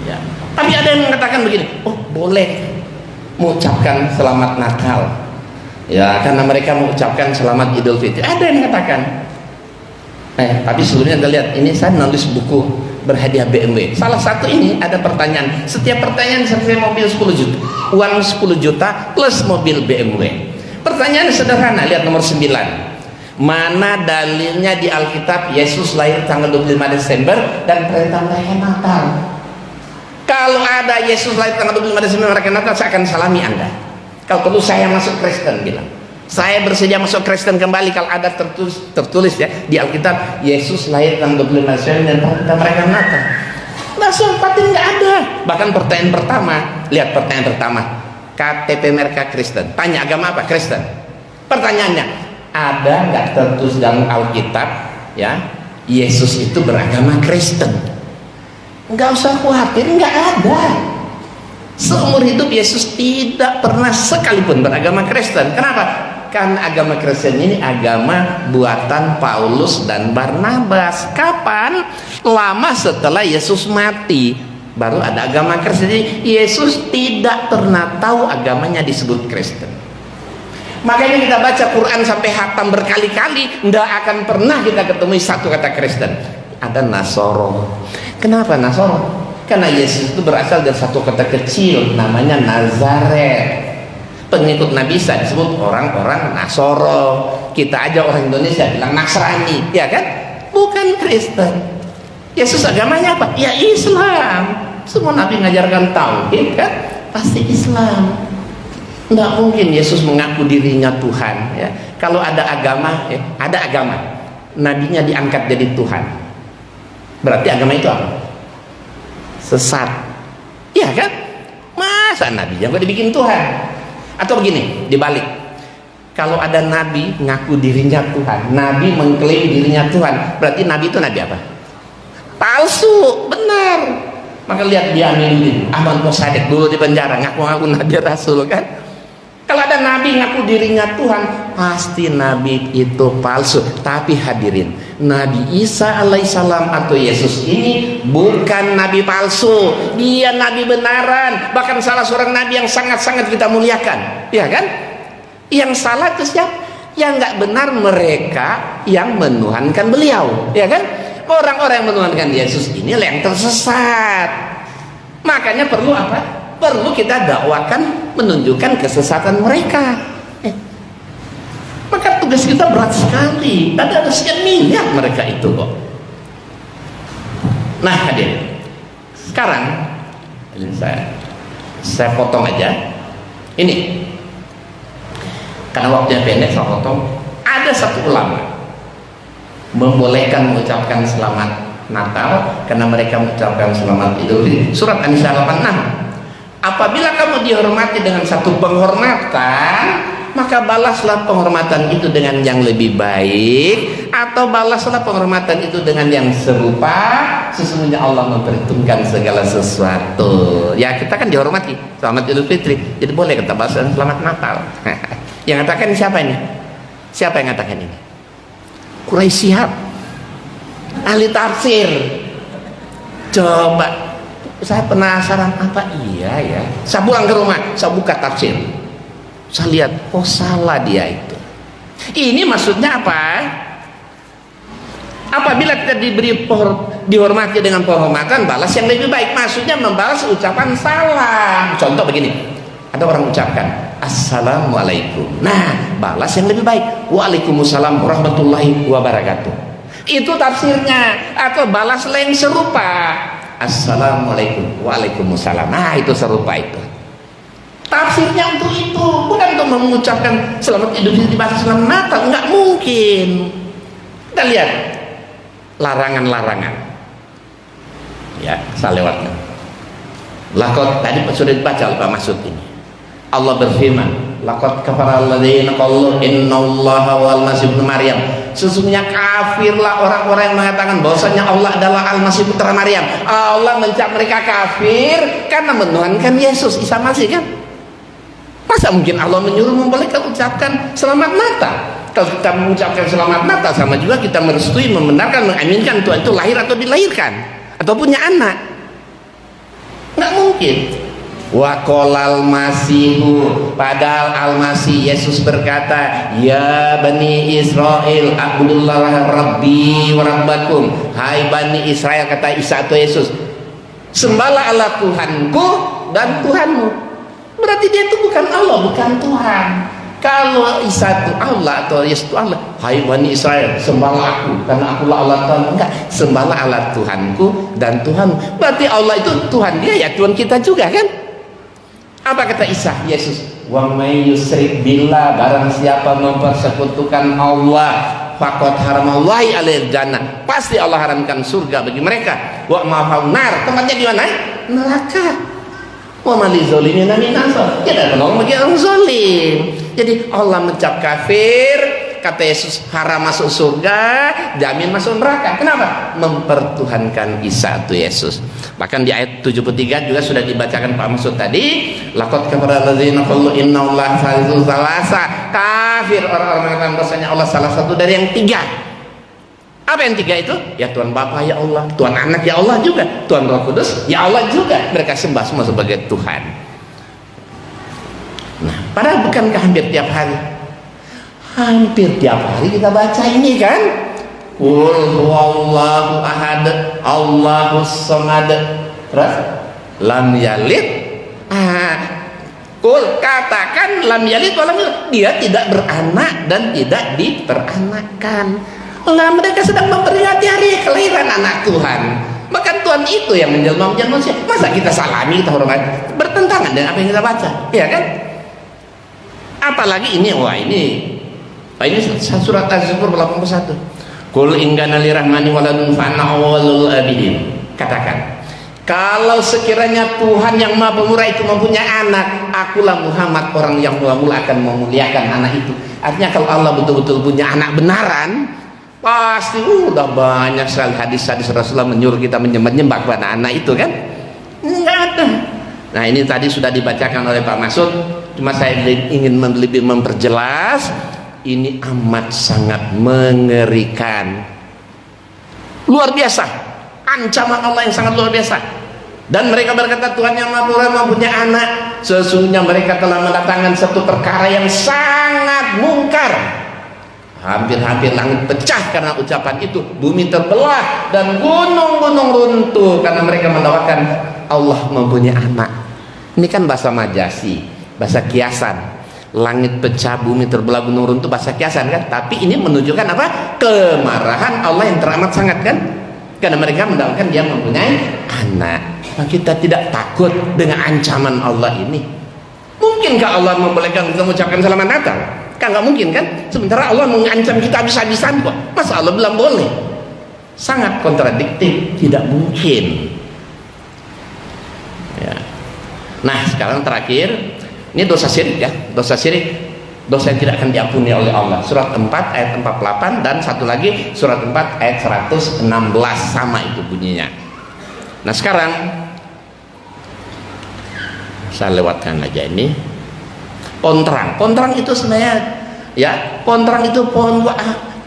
Ya. Tapi ada yang mengatakan begini, oh boleh mengucapkan selamat Natal, ya karena mereka mengucapkan selamat Idul Fitri. Ada yang mengatakan. Tapi sebelumnya Anda lihat, ini saya nulis buku berhadiah BMW. Salah satu ini ada pertanyaan. Setiap pertanyaan saya mobil 10 juta, uang 10 juta plus mobil BMW. Pertanyaan sederhana, lihat nomor 9. Mana dalilnya di Alkitab Yesus lahir tanggal 25 Desember dan perintah merayakan Natal? Kalau ada Yesus lahir tanggal 25 Desember merayakan Natal, saya akan salami Anda. Kalau perlu saya masuk Kristen, bilang saya bersedia masuk Kristen kembali kalau ada tertulis ya di Alkitab Yesus lahir tanggal 25 Desember dan perintah merayakan Natal. Nah, sempatin nggak ada. Bahkan pertanyaan pertama, lihat pertanyaan pertama, KTP mereka Kristen. Tanya agama apa? Kristen. Pertanyaannya, ada nggak tertulis dalam Alkitab ya Yesus itu beragama Kristen? Nggak usah khawatir, nggak ada. Seumur hidup Yesus tidak pernah sekalipun beragama Kristen. Kenapa? Karena agama Kristen ini agama buatan Paulus dan Barnabas. Kapan? Lama setelah Yesus mati baru ada agama Kristen. Jadi Yesus tidak pernah tahu agamanya disebut Kristen. Makanya kita baca Quran sampai khatam berkali-kali, tidak akan pernah kita ketemu satu kata Kristen. Ada Nasoro. Kenapa Nasoro? Karena Yesus itu berasal dari satu kata kecil namanya Nazaret. Pengikut Nabi Isa disebut orang-orang Nasoro. Kita aja orang Indonesia bilang Nasrani, ya kan? Bukan Kristen. Yesus agamanya apa? Ya Islam. Semua nabi mengajarkan tauhid kan? Pasti Islam. Nggak mungkin Yesus mengaku dirinya Tuhan ya. Kalau ada agama, ada agama, nabinya diangkat jadi Tuhan, berarti agama itu apa? Sesat, ya kan? Masa nabinya kok dibikin Tuhan? Atau begini, dibalik, kalau ada nabi ngaku dirinya Tuhan, nabi mengklaim dirinya Tuhan, berarti nabi itu nabi apa? Palsu, benar. Maka lihat dia Aminuddin, Ahmad Mossadegh dulu di penjara ngaku-ngaku nabi rasul kan? Kalau ada nabi ngaku dirinya Tuhan, pasti nabi itu palsu. Tapi hadirin, Nabi Isa alaihissalam atau Yesus ini bukan nabi palsu, dia nabi benaran, bahkan salah seorang nabi yang sangat-sangat kita muliakan, ya kan? Yang salah itu siapa? Yang nggak benar mereka yang menuhankan beliau, ya kan? Orang-orang yang menuhankan Yesus ini yang tersesat. Makanya perlu apa? Perlu kita dakwakan, menunjukkan kesesatan mereka. Maka tugas kita berat sekali. Ada sekian miliar mereka itu kok. Nah hadirin, sekarang ini saya potong aja. Ini karena waktunya pendek, saya potong. Ada satu ulama membolehkan mengucapkan selamat Natal karena mereka mengucapkan selamat Idul Fitri. Surat An-Nisa 86. Apabila kamu dihormati dengan satu penghormatan, maka balaslah penghormatan itu dengan yang lebih baik, atau balaslah penghormatan itu dengan yang serupa. Sesungguhnya Allah memperhitungkan segala sesuatu. Ya, kita kan dihormati, selamat Idul Fitri, jadi boleh kita balas dengan selamat Natal. Yang katakan siapa ini? Siapa yang katakan ini? Quraisy Shihab, ahli tafsir. Coba, saya penasaran apa iya ya. Saya pulang ke rumah, saya buka tafsir, saya lihat, oh salah dia itu. Ini maksudnya apa? Apabila kita dihormati dengan penghormatan, balas yang lebih baik. Maksudnya membalas ucapan salam. Contoh begini, ada orang ucapkan Assalamualaikum, nah balas yang lebih baik, Waalaikumsalam warahmatullahi wabarakatuh. Itu tafsirnya. Atau balaslah yang serupa, Assalamualaikum, Waalaikumsalam. Nah itu serupa itu. Tafsirnya untuk itu, bukan untuk mengucapkan selamat Idul Fitri bahasa selamat Natal. Nggak mungkin. Kita lihat larangan-larangan. Ya, saya lewatkan. Laqad, tadi sudah dibaca oleh Pak Masud ini. Allah berfirman, laqad kafara alladziina qalu innallaha wal masih ibnu Maryam. Sesungguhnya kafirlah orang-orang yang mengatakan bahwasanya Allah adalah Al-Masih putra Maryam. Allah mencap mereka kafir karena menuhankan Yesus Isa Masih kan? Masa mungkin Allah menyuruh membolehkan ucapkan selamat Natal? Kalau kita mengucapkan selamat Natal, sama juga kita merestui, membenarkan, mengaminkan Tuhan itu lahir atau dilahirkan atau punya anak. Nggak mungkin. Wa qolal masihu, padahal Al-Masih Yesus berkata, ya Bani Israel a'budullah rabbi wa rabbakum. Hai Bani Israel, kata Isa atau Yesus, sembahlah Allah Tuhanku dan Tuhanmu. Berarti dia itu bukan Allah, bukan Tuhan. Kalau Isa itu Allah atau Yesus itu Allah, hai Bani Israel, sembahlah aku karena akulah Allah Tuhan. Enggak, sembahlah Allah Tuhanku dan Tuhanmu. Berarti Allah itu Tuhan dia, ya Tuhan kita juga kan? Apa kata Isa, Yesus? Wa may yusyrik billah, barang siapa mempersekutukan Allah, faqad haramallahi alaihil jannah, pasti Allah haramkan surga bagi mereka. Wa ma'ahu nar, tempatnya di mana? Neraka. Wa mali zolimina min ansar, tidak penolong bagi orang zolim. Jadi Allah mencap kafir, kata Yesus haram masuk surga, jamin masuk neraka. Kenapa? Mempertuhankan Isa atau Yesus. Bahkan di ayat 73 juga sudah dibacakan Pak Masud tadi, laqad kafara alladziina qalu innallaha salisu salasa. Kafir orang-orang mengatakan bahwasanya Allah salah satu dari yang tiga. Apa yang tiga itu? Ya Tuhan Bapa ya Allah, Tuhan Anak ya Allah juga, Tuhan Roh Kudus ya Allah juga. Mereka sembah semua sebagai Tuhan. Nah, padahal bukankah hampir tiap hari? Hampir tiap hari kita baca ini kan? Qul huwallahu ahad, Allahus samad. Terus lam yalid. Qul, katakan lam yalid wa lam yulad. Dia tidak beranak dan tidak diperanakkan. Lah mereka sedang memperingati hari kelahiran anak Tuhan. Bahkan Tuhan itu yang menjelma menjadi manusia. Masa kita salami, kita hormati? Bertentangan dengan apa yang kita baca, ya kan? Apalagi ini, ini surat Az-Zukhruf 81. Qul in kana lirahmani waladun fa ana awwalul abidin. Katakan, kalau sekiranya Tuhan yang Maha Pemurah itu mempunyai anak, akulah Muhammad orang yang mula-mula akan memuliakan anak itu. Artinya kalau Allah betul-betul punya anak benaran, pasti udah banyak sekali hadis-hadis Rasulullah menyuruh kita menyembah kepada anak itu kan? Enggak ada. Nah ini tadi sudah dibacakan oleh Pak Masud, cuma saya ingin lebih memperjelas. Ini amat sangat mengerikan, luar biasa, ancaman Allah yang sangat luar biasa. Dan mereka berkata Tuhan yang Maha Pemurah mempunyai anak, sesungguhnya mereka telah mendatangkan satu perkara yang sangat mungkar. Hampir-hampir langit pecah karena ucapan itu, bumi terbelah dan gunung-gunung runtuh karena mereka mendakwakan Allah mempunyai anak. Ini kan bahasa majasi, bahasa kiasan. Langit pecah, bumi terbelah, gunung runtuh, bahasa kiasan kan? Tapi ini menunjukkan apa? Kemarahan Allah yang teramat sangat kan? Karena mereka mendakwakan dia mempunyai anak. Nah, kita tidak takut dengan ancaman Allah ini. Mungkinkah Allah membolehkan kita mengucapkan selamat Natal? Kan nggak mungkin kan? Sementara Allah mengancam kita habis-habisan kok. Masa Allah bilang boleh? Sangat kontradiktif, tidak mungkin. Ya. Nah sekarang terakhir, ini dosa syirik ya, dosa syirik, dosa yang tidak akan diampuni oleh Allah. Surat 4 ayat 48 dan satu lagi surat 4 ayat 116, sama itu bunyinya. Nah sekarang saya lewatkan aja ini. Pontrang itu sebenarnya ya, pontrang itu pohon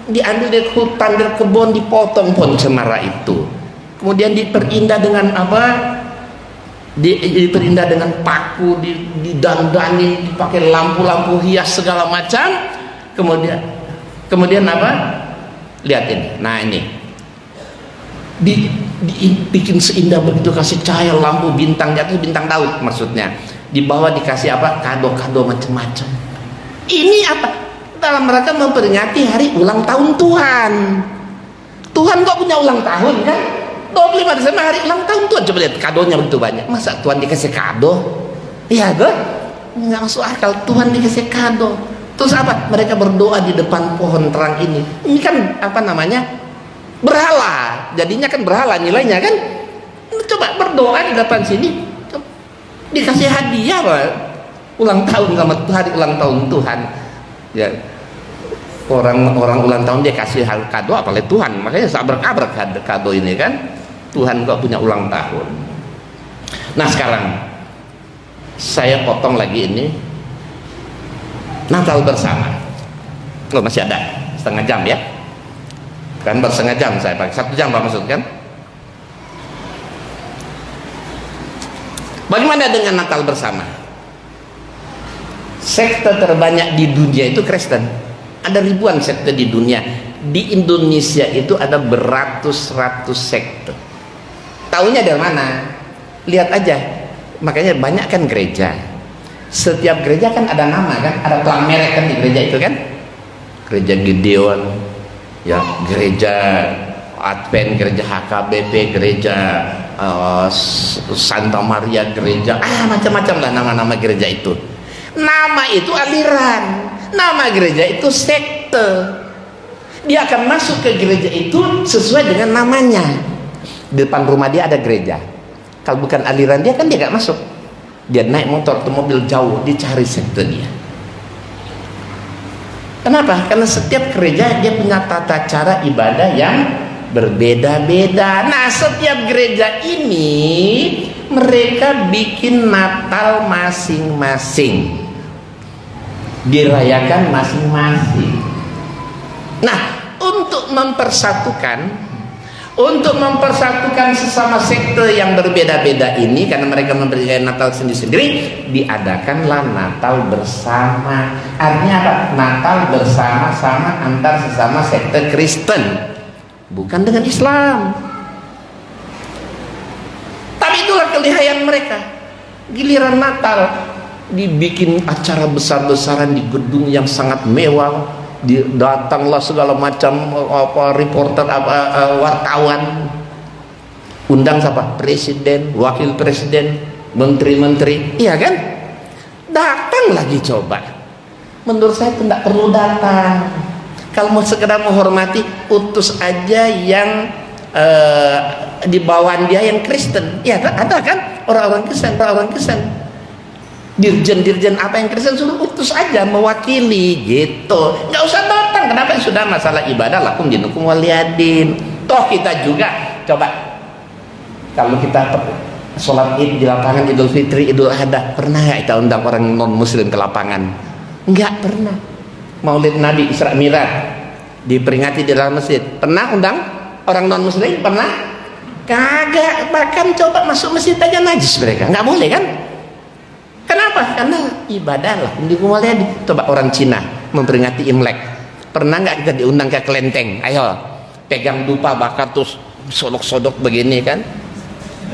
diambil dari hutan, dari kebun, dipotong pohon cemara itu, kemudian diperindah dengan apa? Diperindah dengan paku, didandani, dipakai lampu-lampu hias segala macam. Kemudian apa? Lihat ini. Nah ini dibikin seindah begitu, kasih cahaya lampu bintang, jatuh bintang Daud maksudnya. Di bawah dikasih apa? Kado-kado macam-macam. Ini apa? Dalam rangka memperingati hari ulang tahun Tuhan. Tuhan kok punya ulang tahun kan? 25 Desember hari ulang tahun Tuhan. Coba lihat kadonya begitu banyak. Masa Tuhan dikasih kado? Iya kan? Nggak masuk akal Tuhan dikasih kado. Terus apa? Mereka berdoa di depan pohon terang ini. Ini kan apa namanya? Berhala. Jadinya kan berhala nilainya kan? Coba berdoa di depan sini, dikasih hadiah Pak. Ulang tahun sama hari ulang tahun Tuhan. Ya. Orang ulang tahun dia kasih kado apalagi Tuhan. Makanya sabrak-abrak kado ini kan. Tuhan kok punya ulang tahun. Nah sekarang saya potong lagi ini Natal bersama. Oh masih ada setengah jam ya. Kan bersetengah jam saya pakai 1 jam Pak maksud kan. Bagaimana dengan Natal bersama? Sekte terbanyak di dunia itu Kristen. Ada ribuan sekte di dunia. Di Indonesia itu ada beratus-ratus sekte. Taunya dari mana? Lihat aja. Makanya banyak kan gereja. Setiap gereja kan ada nama kan, ada pelang merek kan di gereja itu kan. Gereja Gideon, ya, gereja Advent, gereja HKBP, gereja Santa Maria, gereja macam-macam lah nama-nama gereja itu. Nama itu aliran, nama gereja itu sekte. Dia akan masuk ke gereja itu sesuai dengan namanya. Di depan rumah dia ada gereja. Kalau bukan aliran dia kan dia gak masuk. Dia naik motor atau mobil jauh, dicari sekte dia. Kenapa? Karena setiap gereja dia punya tata cara ibadah yang berbeda-beda. Nah setiap gereja ini mereka bikin Natal masing-masing, dirayakan masing-masing. Nah untuk mempersatukan sesama sekte yang berbeda-beda ini, karena mereka memberikan Natal sendiri-sendiri, diadakanlah Natal bersama. Artinya apa? Natal bersama-sama antar sesama sekte Kristen, bukan dengan Islam. Tapi itulah kelihayan mereka. Giliran Natal dibikin acara besar-besaran di gedung yang sangat mewah, datanglah segala macam reporter wartawan, undang siapa? Presiden, wakil presiden, menteri-menteri, iya kan? Datang lagi coba. Menurut saya tidak perlu datang. Kalau mau sekedar menghormati, utus aja yang di bawah dia yang Kristen. Ya ada kan orang-orang Kristen, dirjen apa yang Kristen, suruh utus aja mewakili gitu. Nggak usah datang. Kenapa? Sudah masalah ibadah lakum dinukum waliyadin. Toh kita juga coba, kalau kita sholat id di lapangan, Idul Fitri, Idul Adha, pernah nggak kita undang orang non muslim ke lapangan? Nggak pernah. Maulid Nabi Isra Mi'raj diperingati di dalam masjid, pernah undang orang non muslim? Pernah? Kagak. Bahkan coba masuk masjid aja najis mereka, nggak boleh kan? Kenapa? Karena ibadah lah. Coba orang Cina memperingati Imlek, pernah nggak kita diundang ke kelenteng? Ayo pegang dupa bakar terus sodok-sodok begini kan?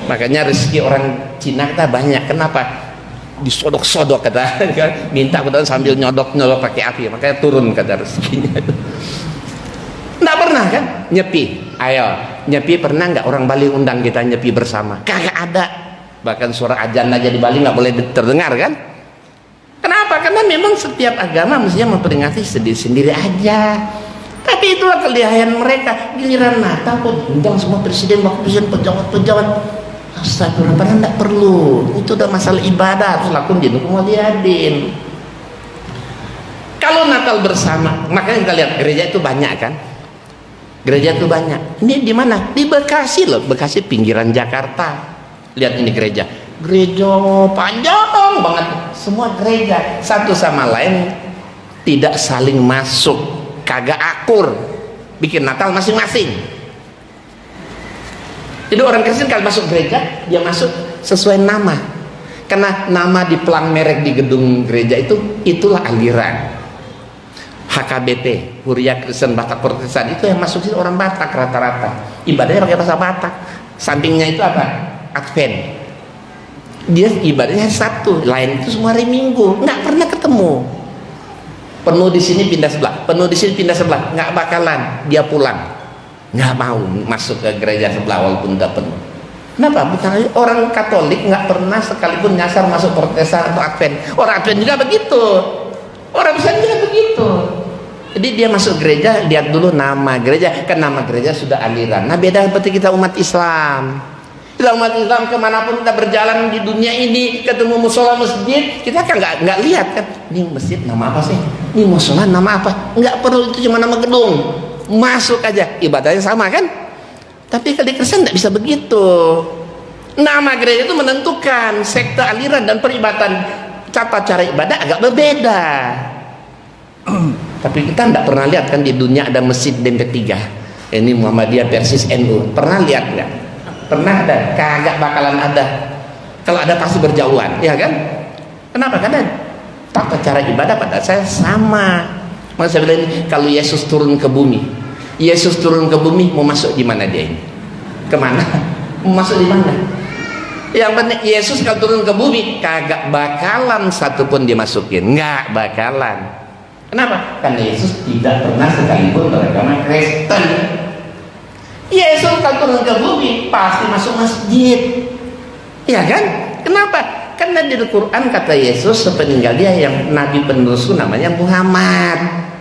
Makanya rezeki orang Cina kita banyak. Kenapa? Disodok-sodok kata, minta kemudian sambil nyodok-nyodok pakai api, makanya turun kata rezekinya. Nggak pernah kan? Nyepi, ayo nyepi pernah nggak orang Bali undang kita nyepi bersama? Kagak ada. Bahkan suara ajan aja di Bali nggak boleh terdengar kan? Kenapa? Karena memang setiap agama mestinya memperingati sendiri-sendiri aja. Tapi itulah kelihayan mereka. Giliran Natal kok undang semua presiden, wakil presiden, pejabat-pejabat. Astagfirullah, padahal tidak perlu. Itu udah masalah ibadah, harus lakum dinukum waliyadin. Kalau Natal bersama, makanya kita lihat gereja itu banyak kan? Gereja itu banyak. Ini di mana? Di Bekasi loh, Bekasi pinggiran Jakarta. Lihat ini gereja panjang banget. Semua gereja satu sama lain tidak saling masuk, kagak akur, bikin Natal masing-masing. Jadi orang Kristen kalau masuk gereja, dia masuk sesuai nama. Karena nama di pelang merek di gedung gereja itulah aliran. HKBP, Huria Kristen Batak Protestan, itu yang masuk sini orang Batak rata-rata. Ibadahnya pakai bahasa Batak. Sampingnya itu apa? Advent. Dia ibadahnya satu, lain itu semua hari Minggu. Nggak pernah ketemu. Penuh di sini pindah sebelah, penuh di sini pindah sebelah. Nggak bakalan dia pulang. Nggak mau masuk ke gereja sebelah walaupun udah penuh. Kenapa? Bukan orang Katolik nggak pernah sekalipun nyasar masuk Protestan atau Advent. Orang Advent juga begitu, orang Kristen juga begitu. Jadi dia masuk gereja, lihat dulu nama gereja, kan nama gereja sudah aliran. Nah beda seperti kita umat Islam. Kita umat Islam kemanapun kita berjalan di dunia ini, ketemu musola masjid, kita kan nggak lihat kan, ini masjid nama apa sih? Ini musola nama apa? Nggak perlu, itu cuma nama gedung. Masuk aja, ibadahnya sama kan? Tapi kalau di Kristen tidak bisa begitu. Nama gereja itu menentukan sekte, aliran, dan peribadatan. Tata cara ibadah agak berbeda. Tapi kita tidak pernah lihat kan di dunia ada masjid dempet tiga. Ini Muhammadiyah versus NU. Pernah lihat nggak? Pernah ada? Kagak bakalan ada. Kalau ada pasti berjauhan, ya kan? Kenapa? Karena tata cara ibadah pada saya sama. Maka saya bilang ini, kalau Yesus turun ke bumi, Yesus turun ke bumi mau masuk di mana dia ini? Kemana? Mau masuk di mana? Yang penting Yesus kalau turun ke bumi kagak bakalan satupun dimasukin, nggak bakalan. Kenapa? Karena Yesus tidak pernah sekalipun beragama Kristen. Yesus kalau turun ke bumi pasti masuk masjid, ya kan? Kenapa? Karena di Al-Quran kata Yesus sepeninggal dia yang nabi penerusku namanya Muhammad.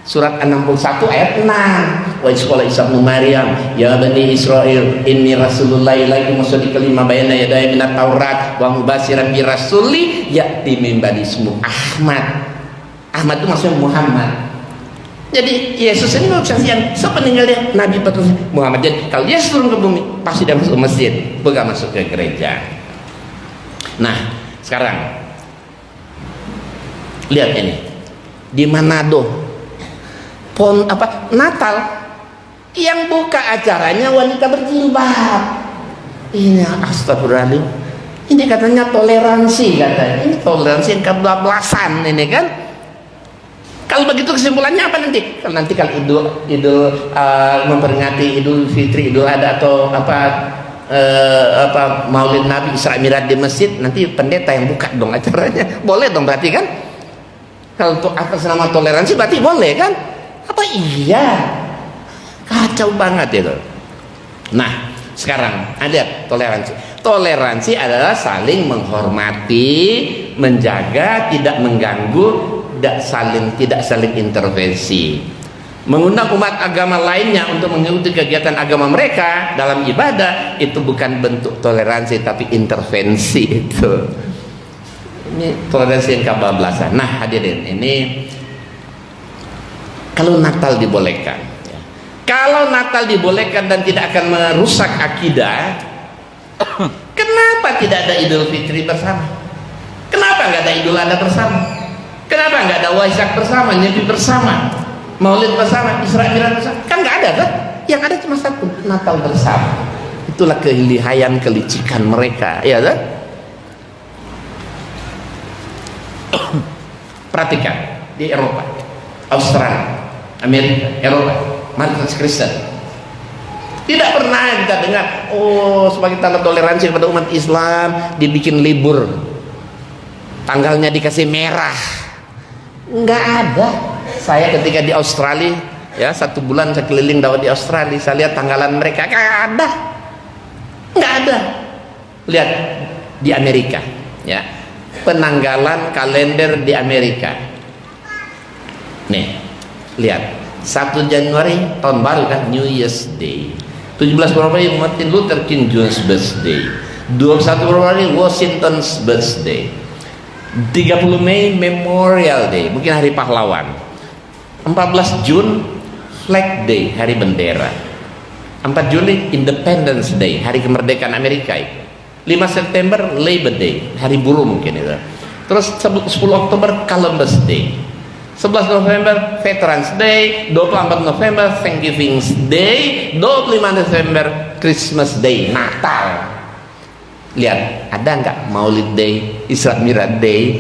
Surat 61 ayat 6. Wa isqala Isa bin Maryam ya bani Israil inni rasulullah ilaikum musaddiqan lima bayna yaday minat Taurat wa mubasyiran bi rasuli ya'ti min ba'di ismu Ahmad. Ahmad itu maksudnya Muhammad. Jadi Yesus ini yang sepeninggal dia nabi penerus Muhammad. Jadi kalau Yesus turun ke bumi pasti dia masuk masjid, bukan masuk ke gereja. Nah, sekarang lihat ini di Manado. Natal yang buka acaranya wanita berjilbab. Ini astagfirullahaladzim. Ini katanya toleransi katanya. Ini toleransi yang ke-12an ini kan. Kalau begitu kesimpulannya apa nanti? Kalau idul memperingati Idul Fitri, Idul Adha atau Maulid Nabi Isra Mi'raj di masjid, nanti pendeta yang buka dong acaranya. Boleh dong berarti kan? Kalau untuk atas nama toleransi berarti boleh kan? Apa iya? Kacau banget itu. Nah, sekarang ada toleransi. Toleransi adalah saling menghormati, menjaga, tidak mengganggu, tidak saling intervensi. Mengundang umat agama lainnya untuk mengikuti kegiatan agama mereka dalam ibadah, itu bukan bentuk toleransi tapi intervensi itu. Ini toleransi yang kebablasan. Nah, hadirin, ini kalau Natal dibolehkan, kalau Natal dibolehkan dan tidak akan merusak akidah, kenapa tidak ada Idul Fitri bersama? Kenapa nggak ada Idul Adha bersama? Kenapa nggak ada Waisak bersama, Nyepi bersama, Maulid bersama, Isra Mi'raj bersama? Kan nggak ada kan? Yang ada cuma satu, Natal bersama. Itulah kelihayan, kelicikan mereka, ya kan? Perhatikan di Eropa, Australia, Amerika, Eropa, mayoritas Kristen. Tidak pernah kita dengar, oh sebagai tanda toleransi kepada umat Islam dibikin libur, tanggalnya dikasih merah. Nggak ada. Saya ketika di Australia, ya 1 bulan saya keliling dakwah di Australia, saya lihat tanggalan mereka, nggak ada. Lihat di Amerika, ya, penanggalan kalender di Amerika. Nih, lihat, 1 Januari tahun baru kan, New Year's Day. 17 Februari Martin Luther King Jr.'s birthday. 21 Februari Washington's birthday. 30 Mei Memorial Day, mungkin hari pahlawan. 14 Jun Flag Day, hari bendera. 4 Juli Independence Day, hari kemerdekaan Amerika itu. 5 September Labor Day, hari buruh mungkin itu. Terus 10 Oktober Columbus Day. 11 November Veterans Day, 24 November Thanksgiving Day, 25 Desember Christmas Day, Natal. Lihat, ada nggak Maulid Day, Isra Mi'raj Day?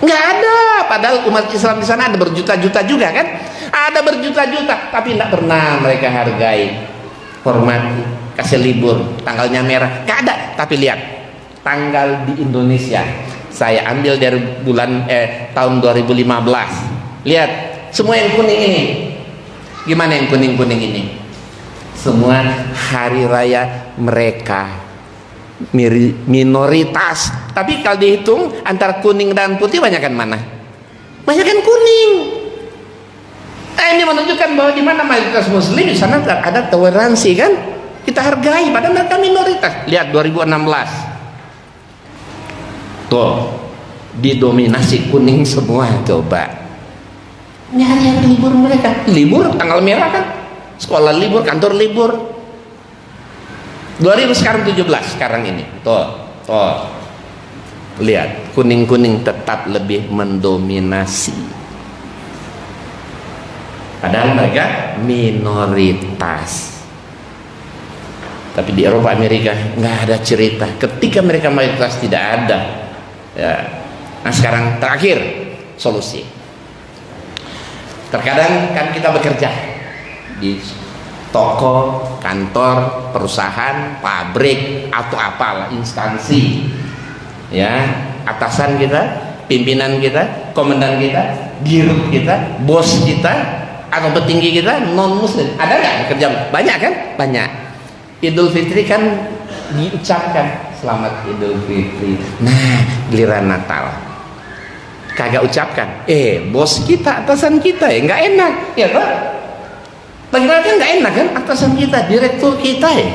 Nggak ada. Padahal umat Islam di sana ada berjuta-juta juga kan? Ada berjuta-juta, tapi nggak pernah mereka hargai, hormati, kasih libur, tanggalnya merah. Nggak ada. Tapi lihat, tanggal di Indonesia. Saya ambil dari tahun 2015. Lihat, semua yang kuning ini. Gimana yang kuning-kuning ini? Semua hari raya mereka. Minoritas. Tapi kalau dihitung antara kuning dan putih, banyakan mana? Banyakan kuning. Ini menunjukkan bahwa di mana mayoritas muslim, di sana ada toleransi kan? Kita hargai, padahal mereka minoritas. Lihat 2016. Tuh, didominasi kuning semua. Coba, ini hari-hari libur mereka, libur tanggal merah kan, sekolah libur, kantor libur. 2017 sekarang ini, tuh, lihat, kuning-kuning tetap lebih mendominasi, padahal mereka minoritas. Tapi di Eropa, Amerika nggak ada cerita ketika mereka mayoritas, tidak ada. Ya. Nah sekarang terakhir solusi. Terkadang kan kita bekerja di toko, kantor, perusahaan, pabrik atau apalah instansi, ya, atasan kita, pimpinan kita, komandan kita, dirut kita, bos kita atau petinggi kita non muslim. Ada nggak bekerja? Banyak kan? Banyak. Idul Fitri kan diucapkan selamat Idul Fitri. Nah, giliran Natal kagak ucapkan. Bos kita, atasan kita ya nggak enak, ya kan? Bagaimana kan nggak enak kan? Atasan kita, direktur kita ya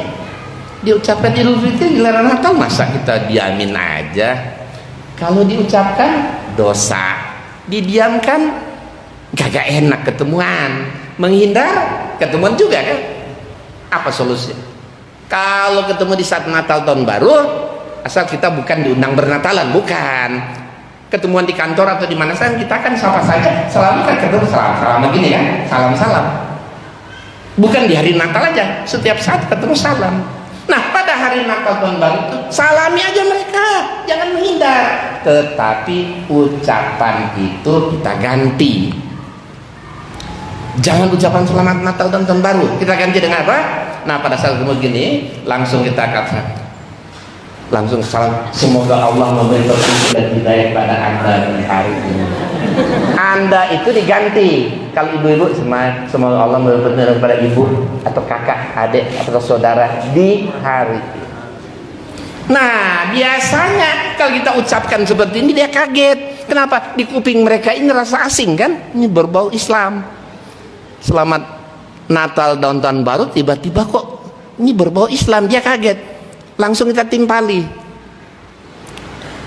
diucapkan Idul Fitri, giliran Natal masa kita diamin aja? Kalau diucapkan dosa, didiamkan kagak enak ketemuan, menghindar ketemuan juga kan? Apa solusinya? Kalau ketemu di saat Natal tahun baru, asal kita bukan diundang bernatalan, bukan. Ketemuan di kantor atau di mana saja, kita kan sapa saja, selalu kan ketemu salam begini kan, salam. Bukan di hari Natal aja, setiap saat ketemu salam. Nah, pada hari Natal tahun baru itu salami aja mereka, jangan menghindar. Tetapi ucapan itu kita ganti. Jangan ucapan selamat Natal dan tahun baru, kita ganti dengan apa? Nah, pada saat ketemu gini, langsung kita katakan langsung salam, semoga Allah memberi petunjuk dan hidayah pada Anda di hari ini. Anda itu diganti. Kalau ibu-ibu, semoga Allah memberi petunjuk kepada ibu atau kakak, adik atau saudara di hari ini. Nah, biasanya kalau kita ucapkan seperti ini dia kaget. Kenapa? Di kuping mereka ini rasa asing kan? Ini berbau Islam. Selamat Natal dan Tahun Baru, tiba-tiba kok ini berbau Islam, dia kaget. Langsung kita timpali.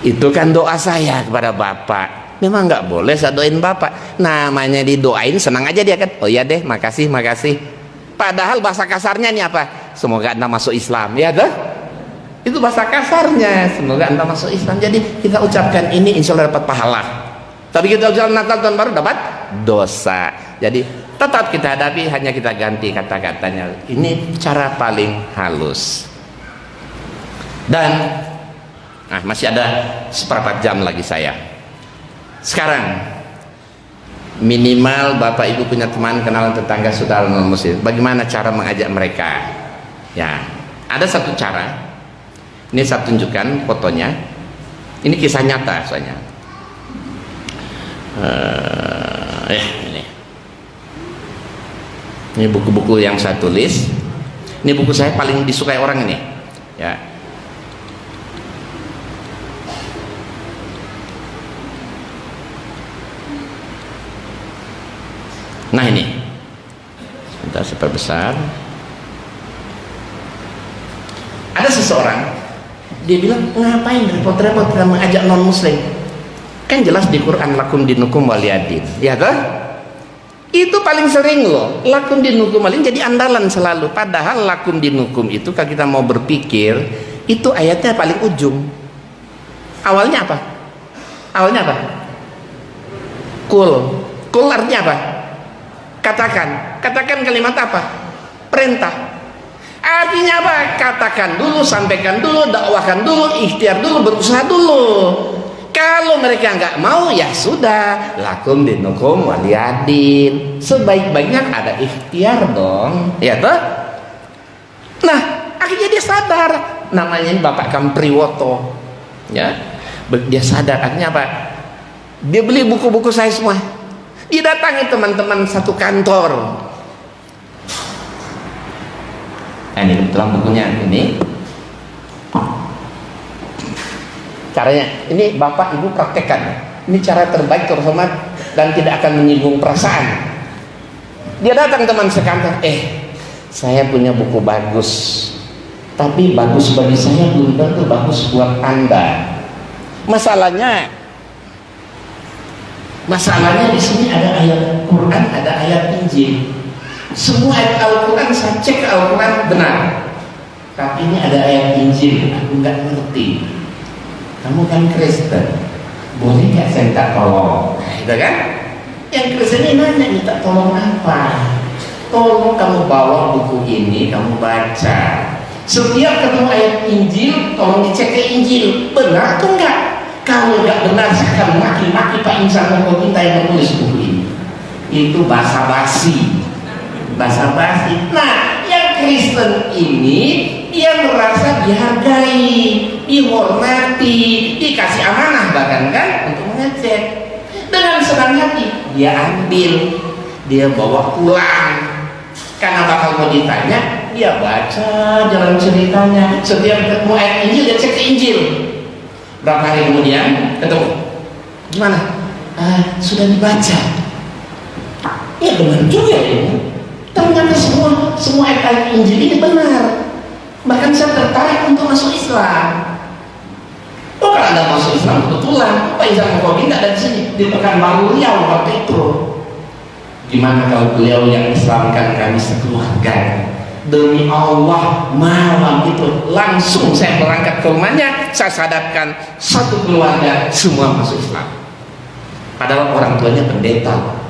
Itu kan doa saya kepada Bapak. Memang nggak boleh saya doain Bapak. Namanya didoain, senang aja dia kan. Oh iya deh, makasih, makasih. Padahal bahasa kasarnya ini apa? Semoga Anda masuk Islam, ya dah. Itu bahasa kasarnya, semoga Anda masuk Islam. Jadi kita ucapkan ini insya Allah dapat pahala. Tapi kita ucapkan Natal Tahun Baru dapat dosa. Jadi tetap kita hadapi, hanya kita ganti kata-katanya. Ini cara paling halus. Dan masih ada seperempat jam lagi saya. Sekarang minimal Bapak Ibu punya teman, kenalan, tetangga, saudara non muslim. Bagaimana cara mengajak mereka? Ya, ada satu cara. Ini saya tunjukkan fotonya. Ini kisah nyata soalnya. Ini buku-buku yang saya tulis. Ini buku saya paling disukai orang ini. Ya. Nah ini. Sebentar saya perbesar. Ada seseorang, dia bilang, ngapain repot-repot kita mengajak non muslim? Kan jelas di Quran lakum dinukum waliyadin, ya toh? Itu paling sering loh, lakum dinukum waliyadin jadi andalan selalu. Padahal lakum dinukum itu kalau kita mau berpikir, itu ayatnya paling ujung. Awalnya apa? Awalnya apa? Kul artinya apa? Katakan kalimat apa? Perintah. Artinya apa? Katakan dulu, sampaikan dulu, dakwahkan dulu, ikhtiar dulu, berusaha dulu. Kalau mereka nggak mau, ya sudah, lakum dinukum waliyadin. Sebaik-baiknya ada ikhtiar dong, ya toh? Nah, akhirnya dia sadar. Namanya Bapak Kampriwoto, ya. Dia sadar, akhirnya apa? Dia beli buku-buku saya semua. Dia datangi teman-teman satu kantor. Ini kebetulan bukunya ini. Caranya, ini Bapak Ibu praktekkan. Ini cara terbaik, terhormat dan tidak akan menyinggung perasaan. Dia datang teman sekantor, saya punya buku bagus, tapi bagus bagi saya belum tentu bagus buat Anda. Masalahnya di sini ada ayat Quran, ada ayat Injil. Semua ayat Al-Quran saya cek Al-Quran benar, tapi ini ada ayat Injil aku nggak ngerti. Kamu kan Kristen, boleh nggak saya minta tolong? Gitu kan? Yang Kristen ini nanya minta tolong apa? Tolong kamu bawa buku ini, kamu baca. Setiap ketemu ayat Injil, tolong dicek ke Injil benar atau enggak. Kalau nggak benar, saya akan maki-maki Pak Insan Moko kita yang menulis buku ini. Itu basa-basi. Nah, yang Kristen ini dia merasa dihargai, dihormati, dikasih amanah bahkan kan untuk mengecek. Dengan senang hati dia ambil, dia bawa pulang. Karena bakal mau ditanya, dia baca jalan ceritanya. Setiap ketemu ayat Injil dia cek ke Injil. Berapa hari kemudian ketemu, gimana? Sudah dibaca. Ya benar juga ini. Ternyata semua ayat Injil ini benar. Bahkan saya tertarik untuk masuk Islam. Oh, kalau Anda masuk Islam kebetulan, Pak Insan Moko tidak ada di sini, di Pekanbaru Riau waktu itu. Gimana kalau beliau yang Islamkan kami sekeluarga? Demi Allah, malam itu langsung saya berangkat ke rumahnya, saya sadarkan satu keluarga semua masuk Islam. Padahal orang tuanya pendeta.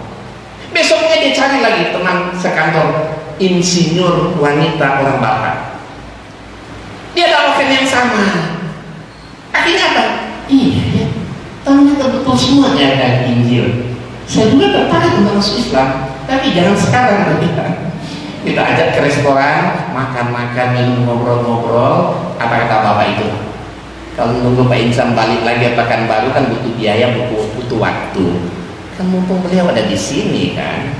Besoknya dia cari lagi teman sekantor, insinyur wanita orang Batak. Dia dakwakan yang sama. Akhirnya apa? Iya ya, ternyata betul semuanya ada Injil. Saya juga tertarik untuk masuk Islam, tapi jangan sekarang kita ajak ke restoran, makan-makan, minum, ngobrol-ngobrol. Apa kata Bapak itu? Kalau nunggu Pak Insan balik lagi Pekanbaru kan butuh biaya, butuh waktu. Kan mumpung beliau ada di sini kan,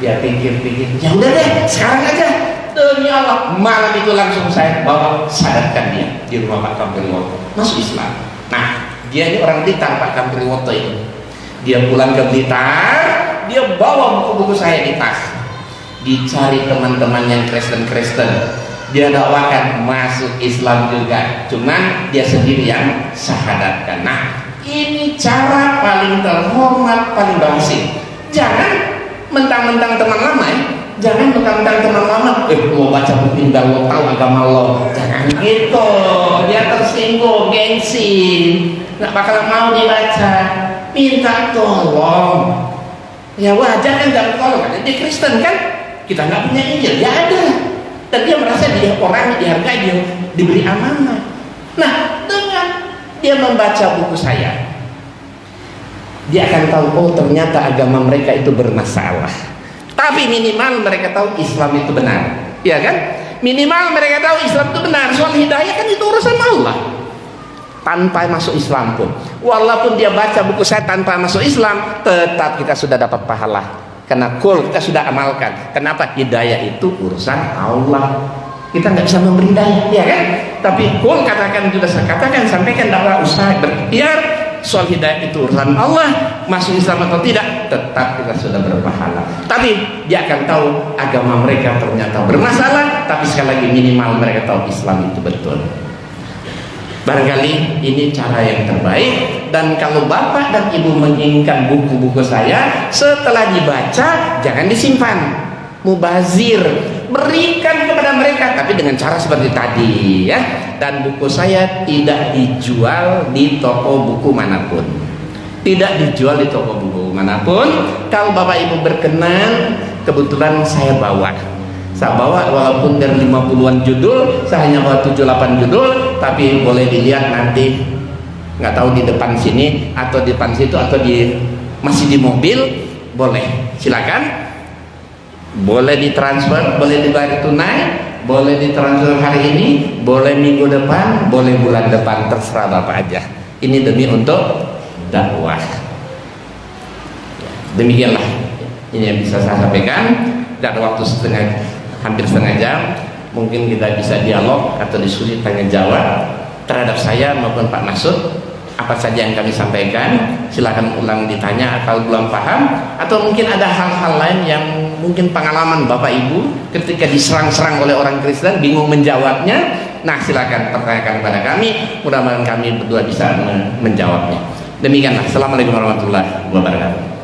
dia pikir-pikir, ya udah deh sekarang aja, demi Allah. Malam itu langsung saya bawa sadarkan dia di rumah Pak Kampiliwoto masuk Islam. Nah, dia ini orang Blitar, Pak Kampiliwoto ini. Dia pulang ke Blitar, dia bawa buku-buku saya di tas, dicari teman-teman yang Kristen-Kristen, dia dakwakan masuk Islam juga, cuman dia sendiri yang syahadatkan. Nah, ini cara paling terhormat, paling bagus. Jangan mentang-mentang teman lama ya. Jangan mentang-mentang teman lama mau baca buku indah, lo tahu agama lo, jangan gitu. Dia tersinggung, gengsi, nggak bakal mau dibaca. Minta tolong, ya wajar kan, jangan tolong. Dia Kristen kan, kita nggak punya Injil, ya ada. Dan dia merasa dia orang dihargai, dia diberi amanah. Nah, dengan dia membaca buku saya, dia akan tahu, oh ternyata agama mereka itu bermasalah. Tapi minimal mereka tahu Islam itu benar, ya kan? Minimal mereka tahu Islam itu benar. Soal hidayah kan itu urusan Allah. Tanpa masuk Islam pun, walaupun dia baca buku saya tanpa masuk Islam, tetap kita sudah dapat pahala. Karena kita sudah amalkan. Kenapa? Hidayah itu urusan Allah. Kita nggak bisa memberi hidayah, ya kan? Tapi katakan, sudah saya katakan, sampaikan dakwah, usaha berikhtiar. Soal hidayah itu urusan Allah. Masuk Islam atau tidak, tetap kita sudah berpahala. Tapi dia akan tahu agama mereka ternyata bermasalah. Tapi sekali lagi minimal mereka tahu Islam itu betul. Barangkali ini cara yang terbaik. Dan kalau bapak dan ibu menginginkan buku-buku saya, setelah dibaca jangan disimpan, mubazir, berikan kepada mereka, tapi dengan cara seperti tadi ya. Dan buku saya tidak dijual di toko buku manapun, tidak dijual di toko buku manapun. Kalau bapak ibu berkenan, kebetulan saya bawa walaupun dari 50-an judul, saya hanya bawa 7-8 judul, tapi boleh dilihat nanti, nggak tahu di depan sini atau di depan situ atau masih di mobil, boleh silakan. Boleh ditransfer, boleh dibayar tunai, boleh ditransfer hari ini, boleh minggu depan, boleh bulan depan, terserah bapak aja. Ini demi untuk dakwah. Demikianlah ini yang bisa saya sampaikan. Dan waktu hampir setengah jam, mungkin kita bisa dialog atau diskusi tanya jawab terhadap saya maupun Pak Masud. Apa saja yang kami sampaikan, silakan ulang ditanya kalau belum paham, atau mungkin ada hal-hal lain yang mungkin pengalaman Bapak Ibu ketika diserang-serang oleh orang Kristen bingung menjawabnya. Nah, silakan pertanyakan kepada kami, mudah-mudahan kami berdua bisa menjawabnya. Demikianlah. Assalamualaikum warahmatullahi wabarakatuh.